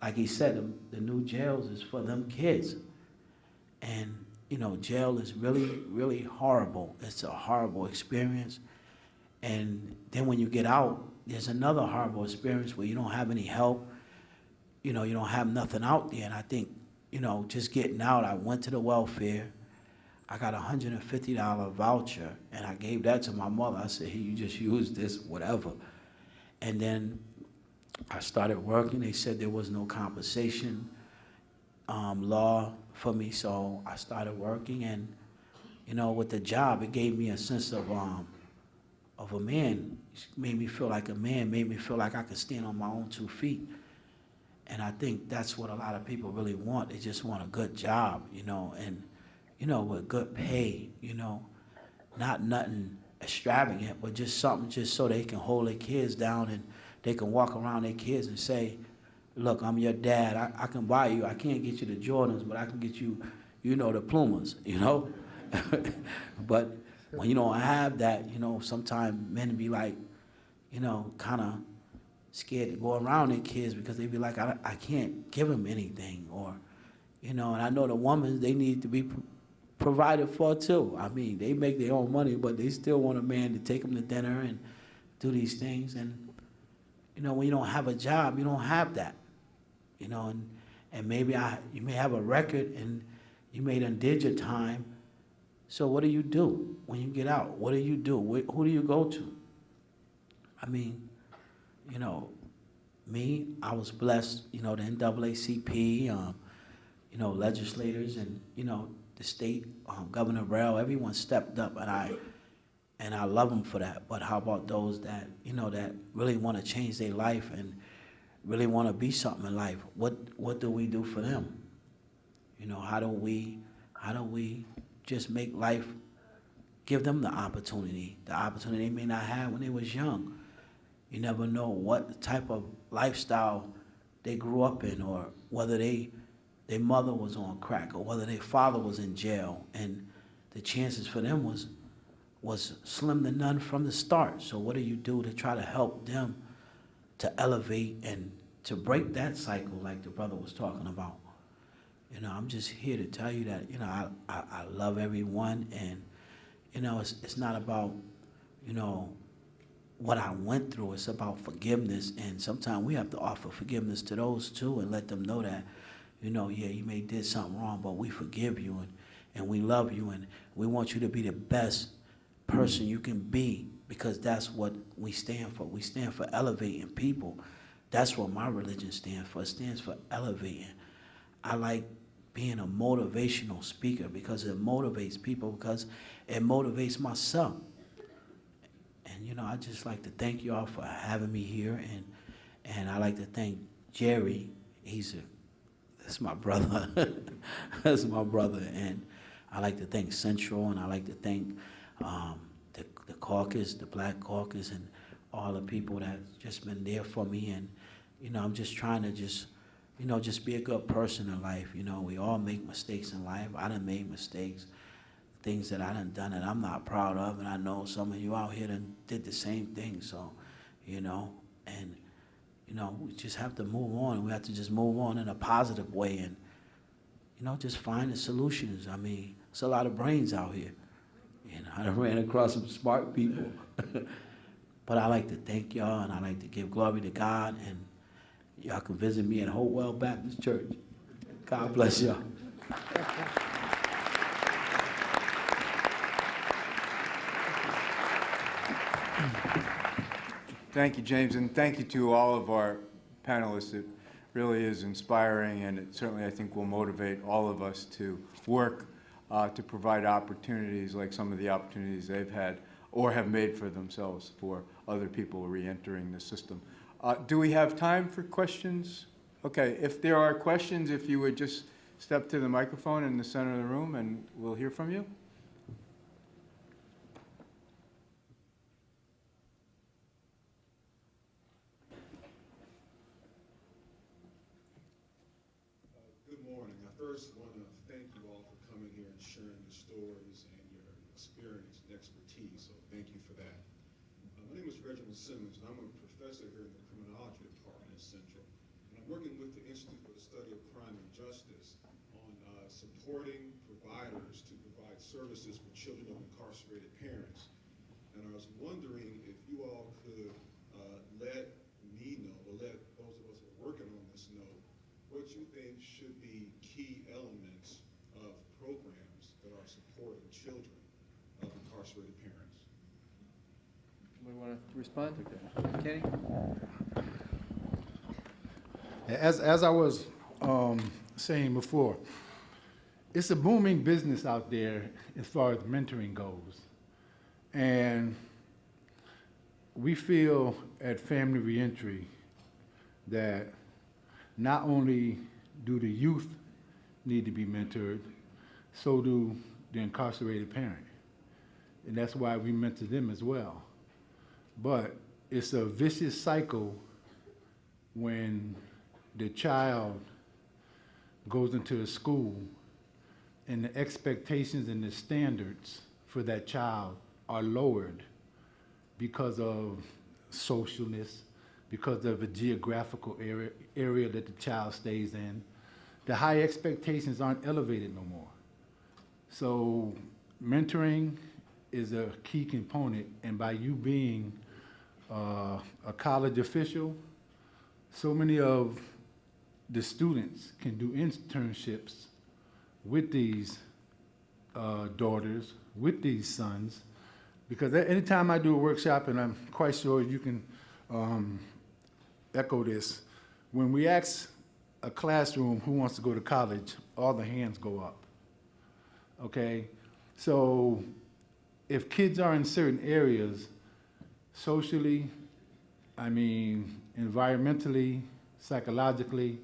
like he said, the new jails is for them kids. And, you know, jail is really, really horrible. It's a horrible experience. And then when you get out, there's another horrible experience where you don't have any help. You know, you don't have nothing out there. And I think, you know, just getting out, I went to the welfare. I got a $150 voucher, and I gave that to my mother. I said, hey, you just use this, whatever. And then I started working. They said there was no compensation law for me, so I started working. And, you know, with the job, it gave me a sense of a man. It made me feel like a man, made me feel like I could stand on my own 2 feet. And I think that's what a lot of people really want. They just want a good job, you know, and, you know, with good pay, you know, not nothing extravagant, but just something just so they can hold their kids down, and they can walk around their kids and say, look, I'm your dad. I can buy you. I can't get you the Jordans, but I can get you, you know, the Pumas, you know? But when you don't have that, you know, sometimes men be like, you know, kind of scared to go around their kids, because they be like, I can't give them anything, or, you know, and I know the women, they need to be provided for too. I mean, they make their own money, but they still want a man to take them to dinner and do these things. And, you know, when you don't have a job, you don't have that, you know, and maybe you may have a record, and you may done did your time. So what do you do when you get out? What do you do? Who do you go to? I mean, you know, me, I was blessed, you know, the NAACP, you know, legislators, and, you know, the state, Governor Rell, everyone stepped up, and I love them for that. But how about those that, you know, that really want to change their life and really want to be something in life? What do we do for them? You know, how do we just make life, give them the opportunity they may not have when they was young? You never know what type of lifestyle they grew up in, or whether their mother was on crack, or whether their father was in jail, and the chances for them was slim to none from the start. So what do you do to try to help them to elevate and to break that cycle like the brother was talking about? You know, I'm just here to tell you that, you know, I love everyone, and, you know, it's not about, you know, what I went through. It's about forgiveness, and sometimes we have to offer forgiveness to those too, and let them know that, you know, yeah, you may did something wrong, but we forgive you, and we love you, and we want you to be the best person you can be, because that's what we stand for. We stand for elevating people. That's what my religion stands for. It stands for elevating. I like being a motivational speaker, because it motivates people, because it motivates myself. And, you know, I just like to thank you all for having me here, and I like to thank Jerry. That's my brother. That's my brother. And I like to thank Central, and I like to thank the caucus, the Black Caucus, and all the people that just been there for me. I'm just trying to just be a good person in life. We all make mistakes in life. I done made mistakes, things that I done that I'm not proud of, and I know some of you out here done did the same thing. So, and we just have to move on. We have to just move on in a positive way, and just find the solutions. I mean, it's a lot of brains out here. I done ran across some smart people. But I like to thank y'all, and I like to give glory to God, and y'all can visit me at Hopewell Baptist Church. God bless y'all. Thank you, James, and thank you to all of our panelists. It really is inspiring, and it certainly, I think, will motivate all of us to work to provide opportunities like some of the opportunities they've had or have made for themselves for other people re-entering the system. Do we have time for questions? Okay, if there are questions, if you would just step to the microphone in the center of the room and we'll hear from you. Good morning. I first want to thank you all for coming here and sharing your stories and your experience and expertise, so thank you for that. My name is Reginald Simmons, and I'm a professor here in the Criminology Department at Central. And I'm working with the Institute for the Study of Crime and Justice on supporting providers to provide services for children of incarcerated parents. And I was wondering if you all could let me know, or let those of us who are working on this know, what you think should be key elements of programs that are supporting children of incarcerated parents. Somebody want to respond? Kenny? As I was saying before, it's a booming business out there as far as mentoring goes. And we feel at Family Reentry that not only do the youth need to be mentored, so do the incarcerated parent. And that's why we mentor them as well. But it's a vicious cycle when the child goes into a school and the expectations and the standards for that child are lowered because of socialness, because of a geographical area that the child stays in. The high expectations aren't elevated no more. So mentoring is a key component, and by you being a college official, so many of the students can do internships with these daughters, with these sons, because anytime I do a workshop, and I'm quite sure you can echo this, when we ask a classroom who wants to go to college, all the hands go up, okay? So if kids are in certain areas, socially, environmentally, psychologically,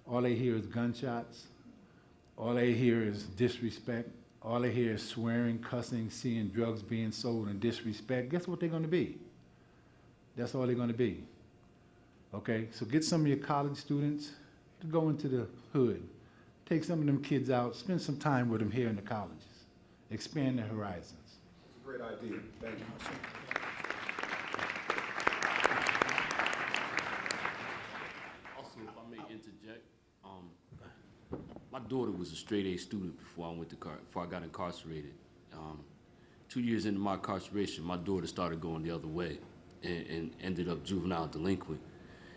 all they hear is gunshots, all they hear is disrespect, all they hear is swearing, cussing, seeing drugs being sold and disrespect, guess what they're gonna be? That's all they're gonna be. Okay, so get some of your college students to go into the hood. Take some of them kids out, spend some time with them here in the colleges. Expand their horizons. It's a great idea. Thank you. Also, if I may interject, my daughter was a straight A student before I got incarcerated. 2 years into my incarceration, my daughter started going the other way and ended up juvenile delinquent.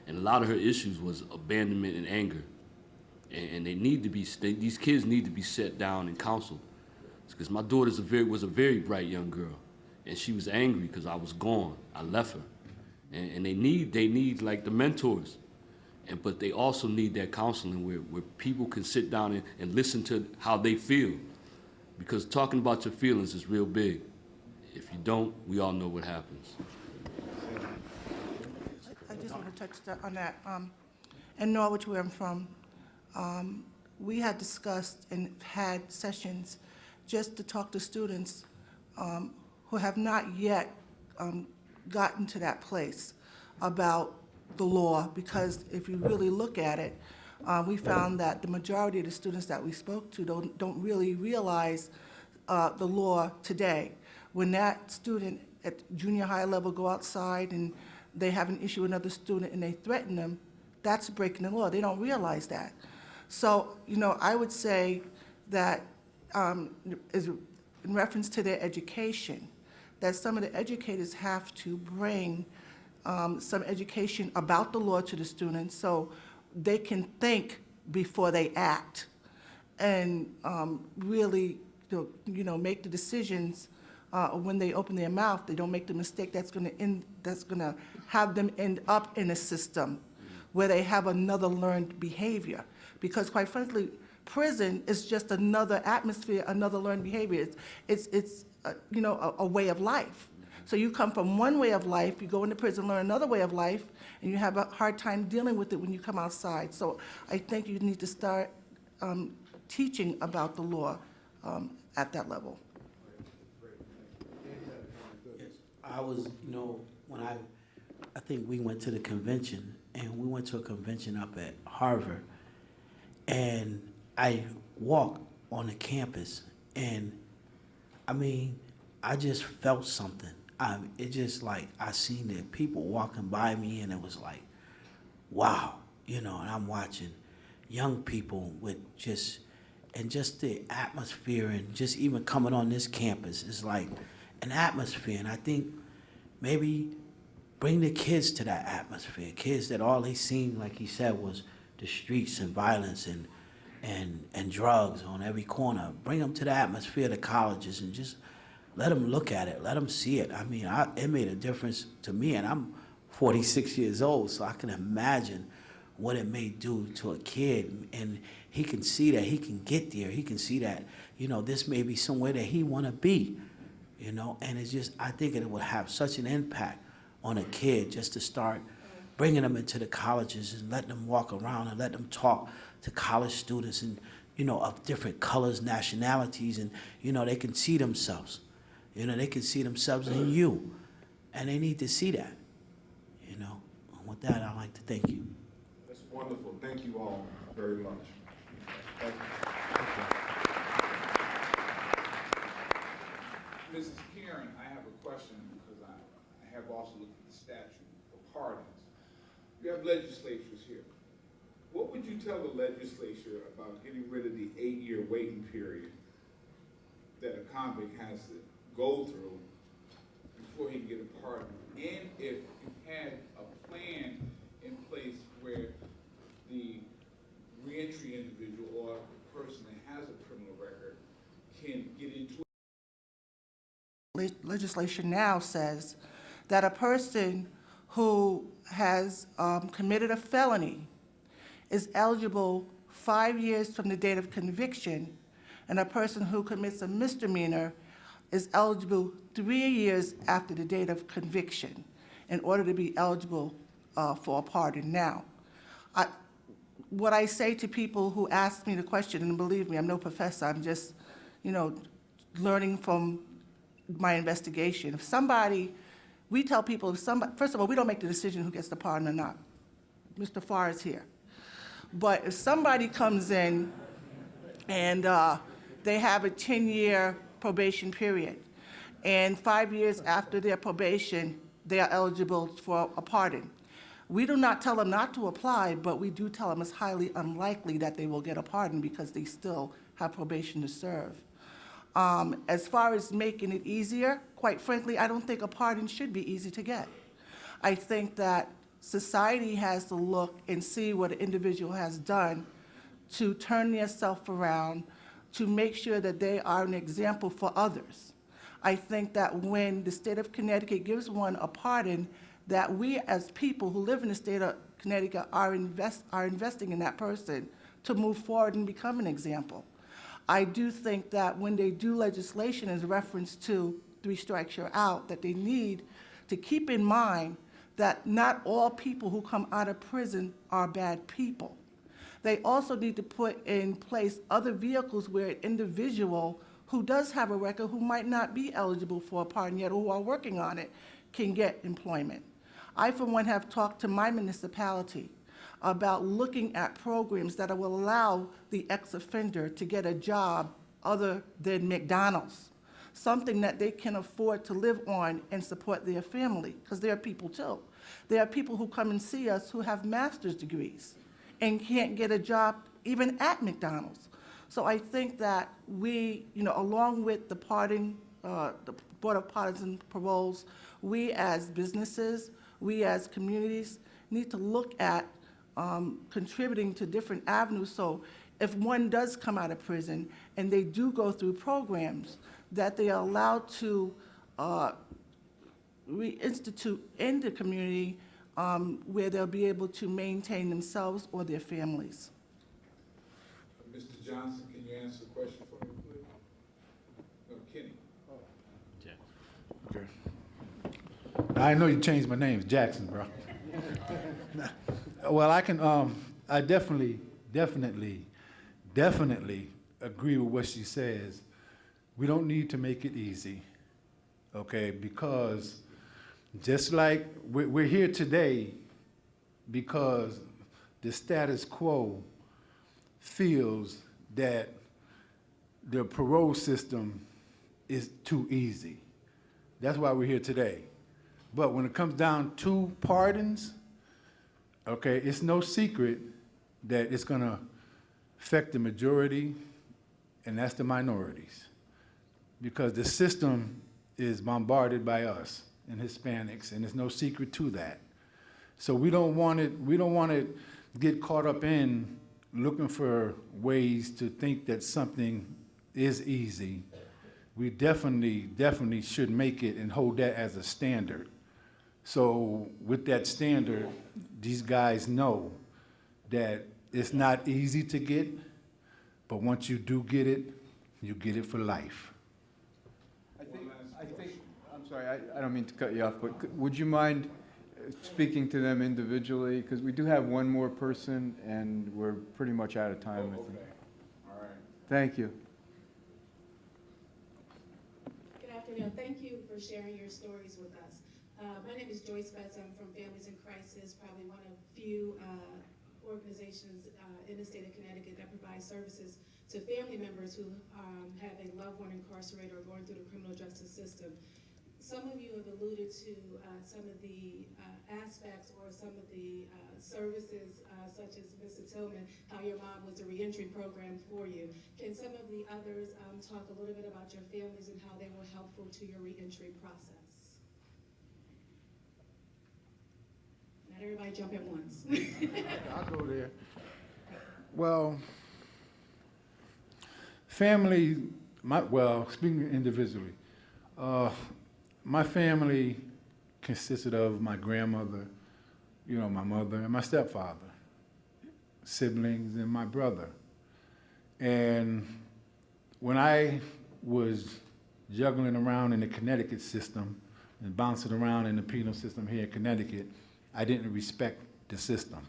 And a lot of her issues was abandonment and anger. And these kids need to be set down and counseled. Because my daughter was a very bright young girl, and she was angry because I was gone. I left her. And they need like the mentors. But they also need that counseling where people can sit down and listen to how they feel. Because talking about your feelings is real big. If you don't, we all know what happens. I just want to touch on that. In Norwich, where I'm from, we had discussed and had sessions just to talk to students who have not yet gotten to that place about the law, because if you really look at it, we found that the majority of the students that we spoke to don't really realize the law today. When that student at junior high level go outside and they have an issue with another student and they threaten them, that's breaking the law. They don't realize that. So, I would say that is in reference to their education, that some of the educators have to bring some education about the law to the students so they can think before they act and really make the decisions when they open their mouth. They don't make the mistake that's going to have them end up in a system where they have another learned behavior. Because quite frankly, prison is just another atmosphere, another learned behavior. It's a way of life. So you come from one way of life, you go into prison, learn another way of life, and you have a hard time dealing with it when you come outside. So I think you need to start teaching about the law at that level. Yes, I was, when I think we went to the convention, and we went to a convention up at Harvard, and I walked on the campus, and I just felt something. It just like, I seen the people walking by me, and it was like, wow, and I'm watching young people with just the atmosphere, and just even coming on this campus is like an atmosphere. And I think maybe bring the kids to that atmosphere, kids that all they seen, like he said, was the streets and violence and drugs on every corner. Bring them to the atmosphere of the colleges and just let them look at it, let them see it. It made a difference to me, and I'm 46 years old, so I can imagine what it may do to a kid. And he can see that he can get there. He can see that, this may be somewhere that he want to be, and it's just, I think it would have such an impact on a kid just to start bringing them into the colleges and letting them walk around and let them talk to college students and, of different colors, nationalities, and, they can see themselves. They can see themselves in you, and they need to see that, And with that, I'd like to thank you. That's wonderful. Thank you all very much. Thank you. Mrs. Karen, I have a question because I have also looked at the statute for pardons. You have legislatures here. What would you tell the legislature about getting rid of the 8-year waiting period that a convict has to go through before he can get a pardon? And if you had a plan in place where the reentry individual or the person that has a criminal record can get into Legislation now says that a person who has committed a felony is eligible 5 years from the date of conviction, and a person who commits a misdemeanor is eligible 3 years after the date of conviction in order to be eligible for a pardon. Now, what I say to people who ask me the question, and believe me, I'm no professor, I'm just, learning from my investigation. If somebody, we tell people, first of all, we don't make the decision who gets the pardon or not. Mr. Farr is here. But if somebody comes in and they have a 10-year probation period, and 5 years after their probation, they are eligible for a pardon, we do not tell them not to apply, but we do tell them it's highly unlikely that they will get a pardon because they still have probation to serve. As far as making it easier, quite frankly, I don't think a pardon should be easy to get. I think that society has to look and see what an individual has done to turn themselves around, to make sure that they are an example for others. I think that when the state of Connecticut gives one a pardon, that we as people who live in the state of Connecticut are investing in that person to move forward and become an example. I do think that when they do legislation as reference to 3 strikes you're out, that they need to keep in mind that not all people who come out of prison are bad people. They also need to put in place other vehicles where an individual who does have a record, who might not be eligible for a pardon yet, or who are working on it, can get employment. I, for one, have talked to my municipality about looking at programs that will allow the ex-offender to get a job other than McDonald's, something that they can afford to live on and support their family, because there are people too. There are people who come and see us who have master's degrees and can't get a job even at McDonald's. So I think that we, along with the Board of Partisan Paroles, we as businesses, we as communities need to look at contributing to different avenues. So if one does come out of prison and they do go through programs, that they are allowed to reinstitute in the community where they'll be able to maintain themselves or their families. Mr. Johnson, can you answer the question for me, please? No, Kenny. Okay. I know you changed my name. It's Jackson, bro. Well, I definitely agree with what she says. We don't need to make it easy, okay? Because just like we're here today because the status quo feels that the parole system is too easy. That's why we're here today. But when it comes down to pardons, okay, it's no secret that it's going to affect the majority, and that's the minorities, because the system is bombarded by us and Hispanics, and there's no secret to that. So we don't want to get caught up in looking for ways to think that something is easy. We definitely should make it and hold that as a standard. So with that standard, these guys know that it's not easy to get, but once you do get it, you get it for life. I think, I'm sorry, I don't mean to cut you off, but would you mind speaking to them individually? Because we do have one more person, and we're pretty much out of time. Oh, okay. All right. Thank you. Good afternoon. Thank you for sharing your stories with us. My name is Joyce Betts. I'm from Families in Crisis, probably one of few organizations in the state of Connecticut that provide services to family members who have a loved one incarcerated or going through the criminal justice system. Some of you have alluded to some of the aspects or some of the services, such as Mr. Tillman, how your mom was a reentry program for you. Can some of the others talk a little bit about your families and how they were helpful to your reentry process? Not everybody jump at once. I'll go there. Well, family, speaking individually, my family consisted of my grandmother, my mother, and my stepfather, siblings, and my brother. And when I was juggling around in the Connecticut system and bouncing around in the penal system here in Connecticut, I didn't respect the system.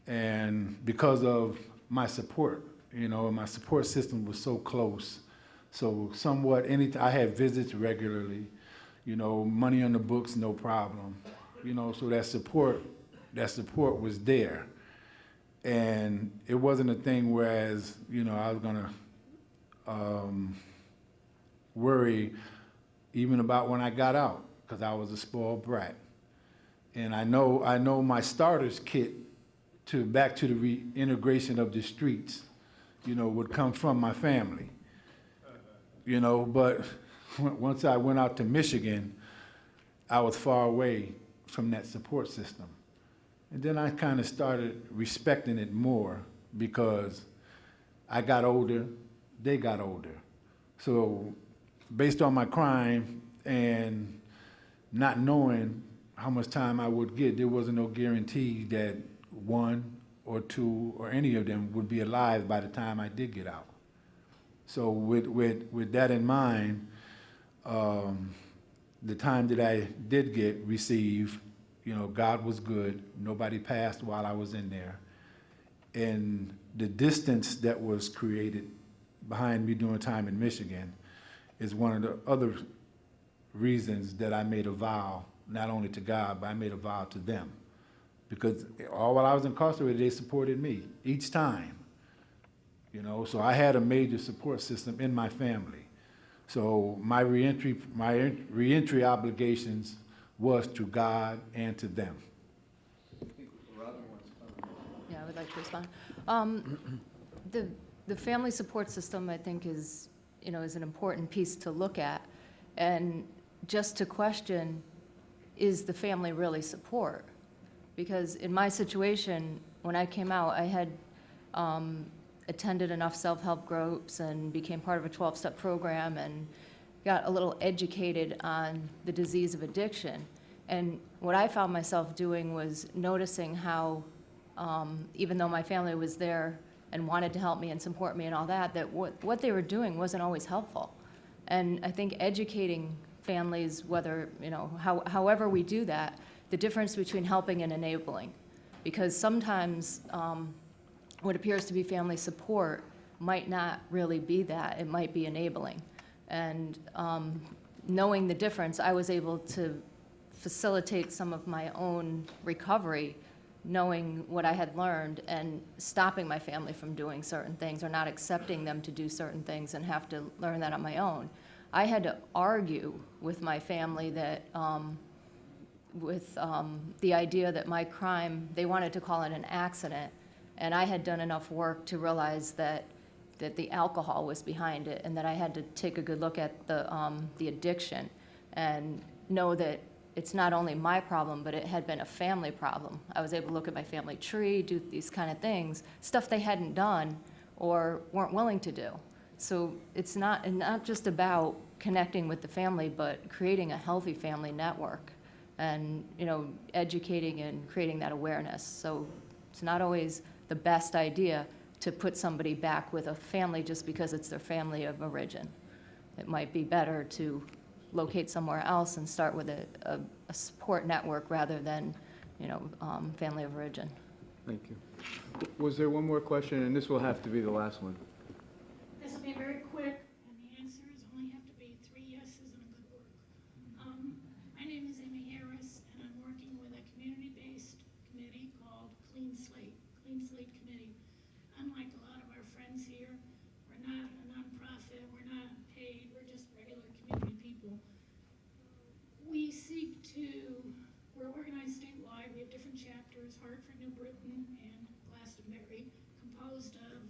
And because of my support, my support system was so close. So somewhat, I had visits regularly, money on the books, no problem. So that support was there. And it wasn't a thing whereas, I was gonna worry even about when I got out, because I was a spoiled brat. And I know my starter's kit back to the reintegration of the streets, would come from my family. But once I went out to Michigan, I was far away from that support system. And then I kind of started respecting it more because I got older, they got older. So based on my crime and not knowing how much time I would get, there wasn't no guarantee that one or two or any of them would be alive by the time I did get out. So with that in mind, the time that I did receive, God was good. Nobody passed while I was in there. And the distance that was created behind me doing time in Michigan is one of the other reasons that I made a vow not only to God, but I made a vow to them. Because all while I was incarcerated, they supported me each time. You know, so I had a major support system in my family. So my reentry obligations was to God and to them. Yeah, I would like to respond. The family support system, I think, is an important piece to look at, and just to question, is the family really support? Because in my situation, when I came out, I had attended enough self-help groups and became part of a 12-step program and got a little educated on the disease of addiction. And what I found myself doing was noticing how, even though my family was there and wanted to help me and support me and all that, that what they were doing wasn't always helpful. And I think educating families, whether, however we do that, the difference between helping and enabling. Because sometimes what appears to be family support might not really be that. It might be enabling. And knowing the difference, I was able to facilitate some of my own recovery, knowing what I had learned and stopping my family from doing certain things or not accepting them to do certain things and have to learn that on my own. I had to argue with my family that with the idea that my crime, they wanted to call it an accident, and I had done enough work to realize that the alcohol was behind it, and that I had to take a good look at the addiction and know that it's not only my problem, but it had been a family problem. I was able to look at my family tree, do these kind of things, stuff they hadn't done or weren't willing to do. So it's not just about connecting with the family, but creating a healthy family network and educating and creating that awareness. So it's not always the best idea to put somebody back with a family just because it's their family of origin. It might be better to locate somewhere else and start with a support network rather than family of origin. Thank you. Was there one more question? And this will have to be the last one. This will be very quick, and the answers only have to be 3 yeses and a good word. My name is Amy Harris, and I'm working with a community-based committee called Clean Slate Committee. Unlike a lot of our friends here, we're not a nonprofit, we're not paid, we're just regular community people. We're organized statewide, we have different chapters, Hartford, New Britain, and Glastonbury, composed of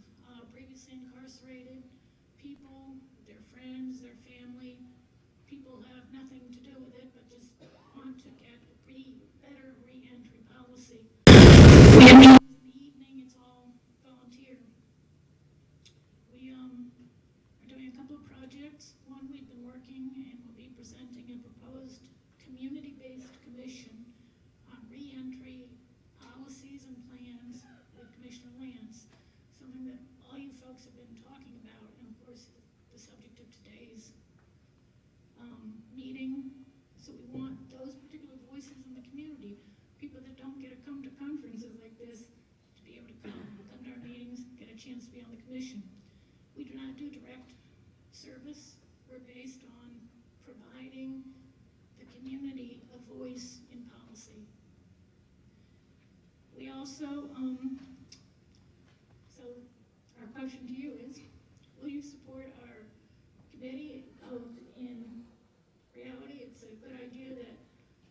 previously incarcerated people, their friends, their family, people who have nothing to do with it, but just want to get a better re-entry policy. In the evening, it's all volunteer. We are doing a couple of projects. One, we've been working and will be presenting a proposed community-based commission on re-entry policies and plans with Commissioner Lance, something that all you folks have been talking about, and of course the subject of today's meeting. So we want those particular voices in the community, people that don't get to come to conferences like this, to be able to come to our meetings, get a chance to be on the commission. We do not do direct service. We're based on providing the community a voice in policy. We also, so our question to you is, will you support our committee? In reality, it's a good idea that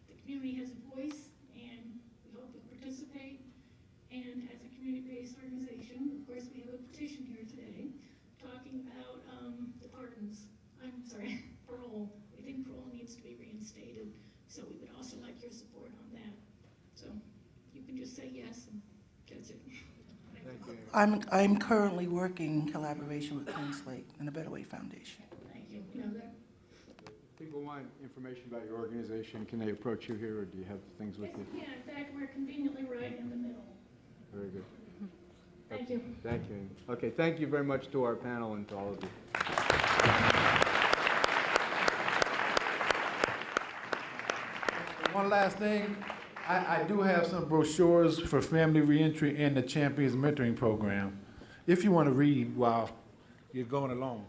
the community has a voice, and we hope you'll participate. And as a community-based organization, of course, we have a petition here today talking about parole. We think parole needs to be reinstated, so we would also like your support on that. So you can just say yes, and that's it. Thank you. I'm currently working in collaboration with Clean Slate and the Better Way Foundation. Thank you. You know that. People want information about your organization. Can they approach you here, or do you have things with you? Yeah, in fact, we're conveniently right in the middle. Very good. Thank you. Thank you. Okay, thank you very much to our panel and to all of you. One last thing, I do have some brochures for family reentry and the Champions Mentoring Program, if you want to read while you're going along.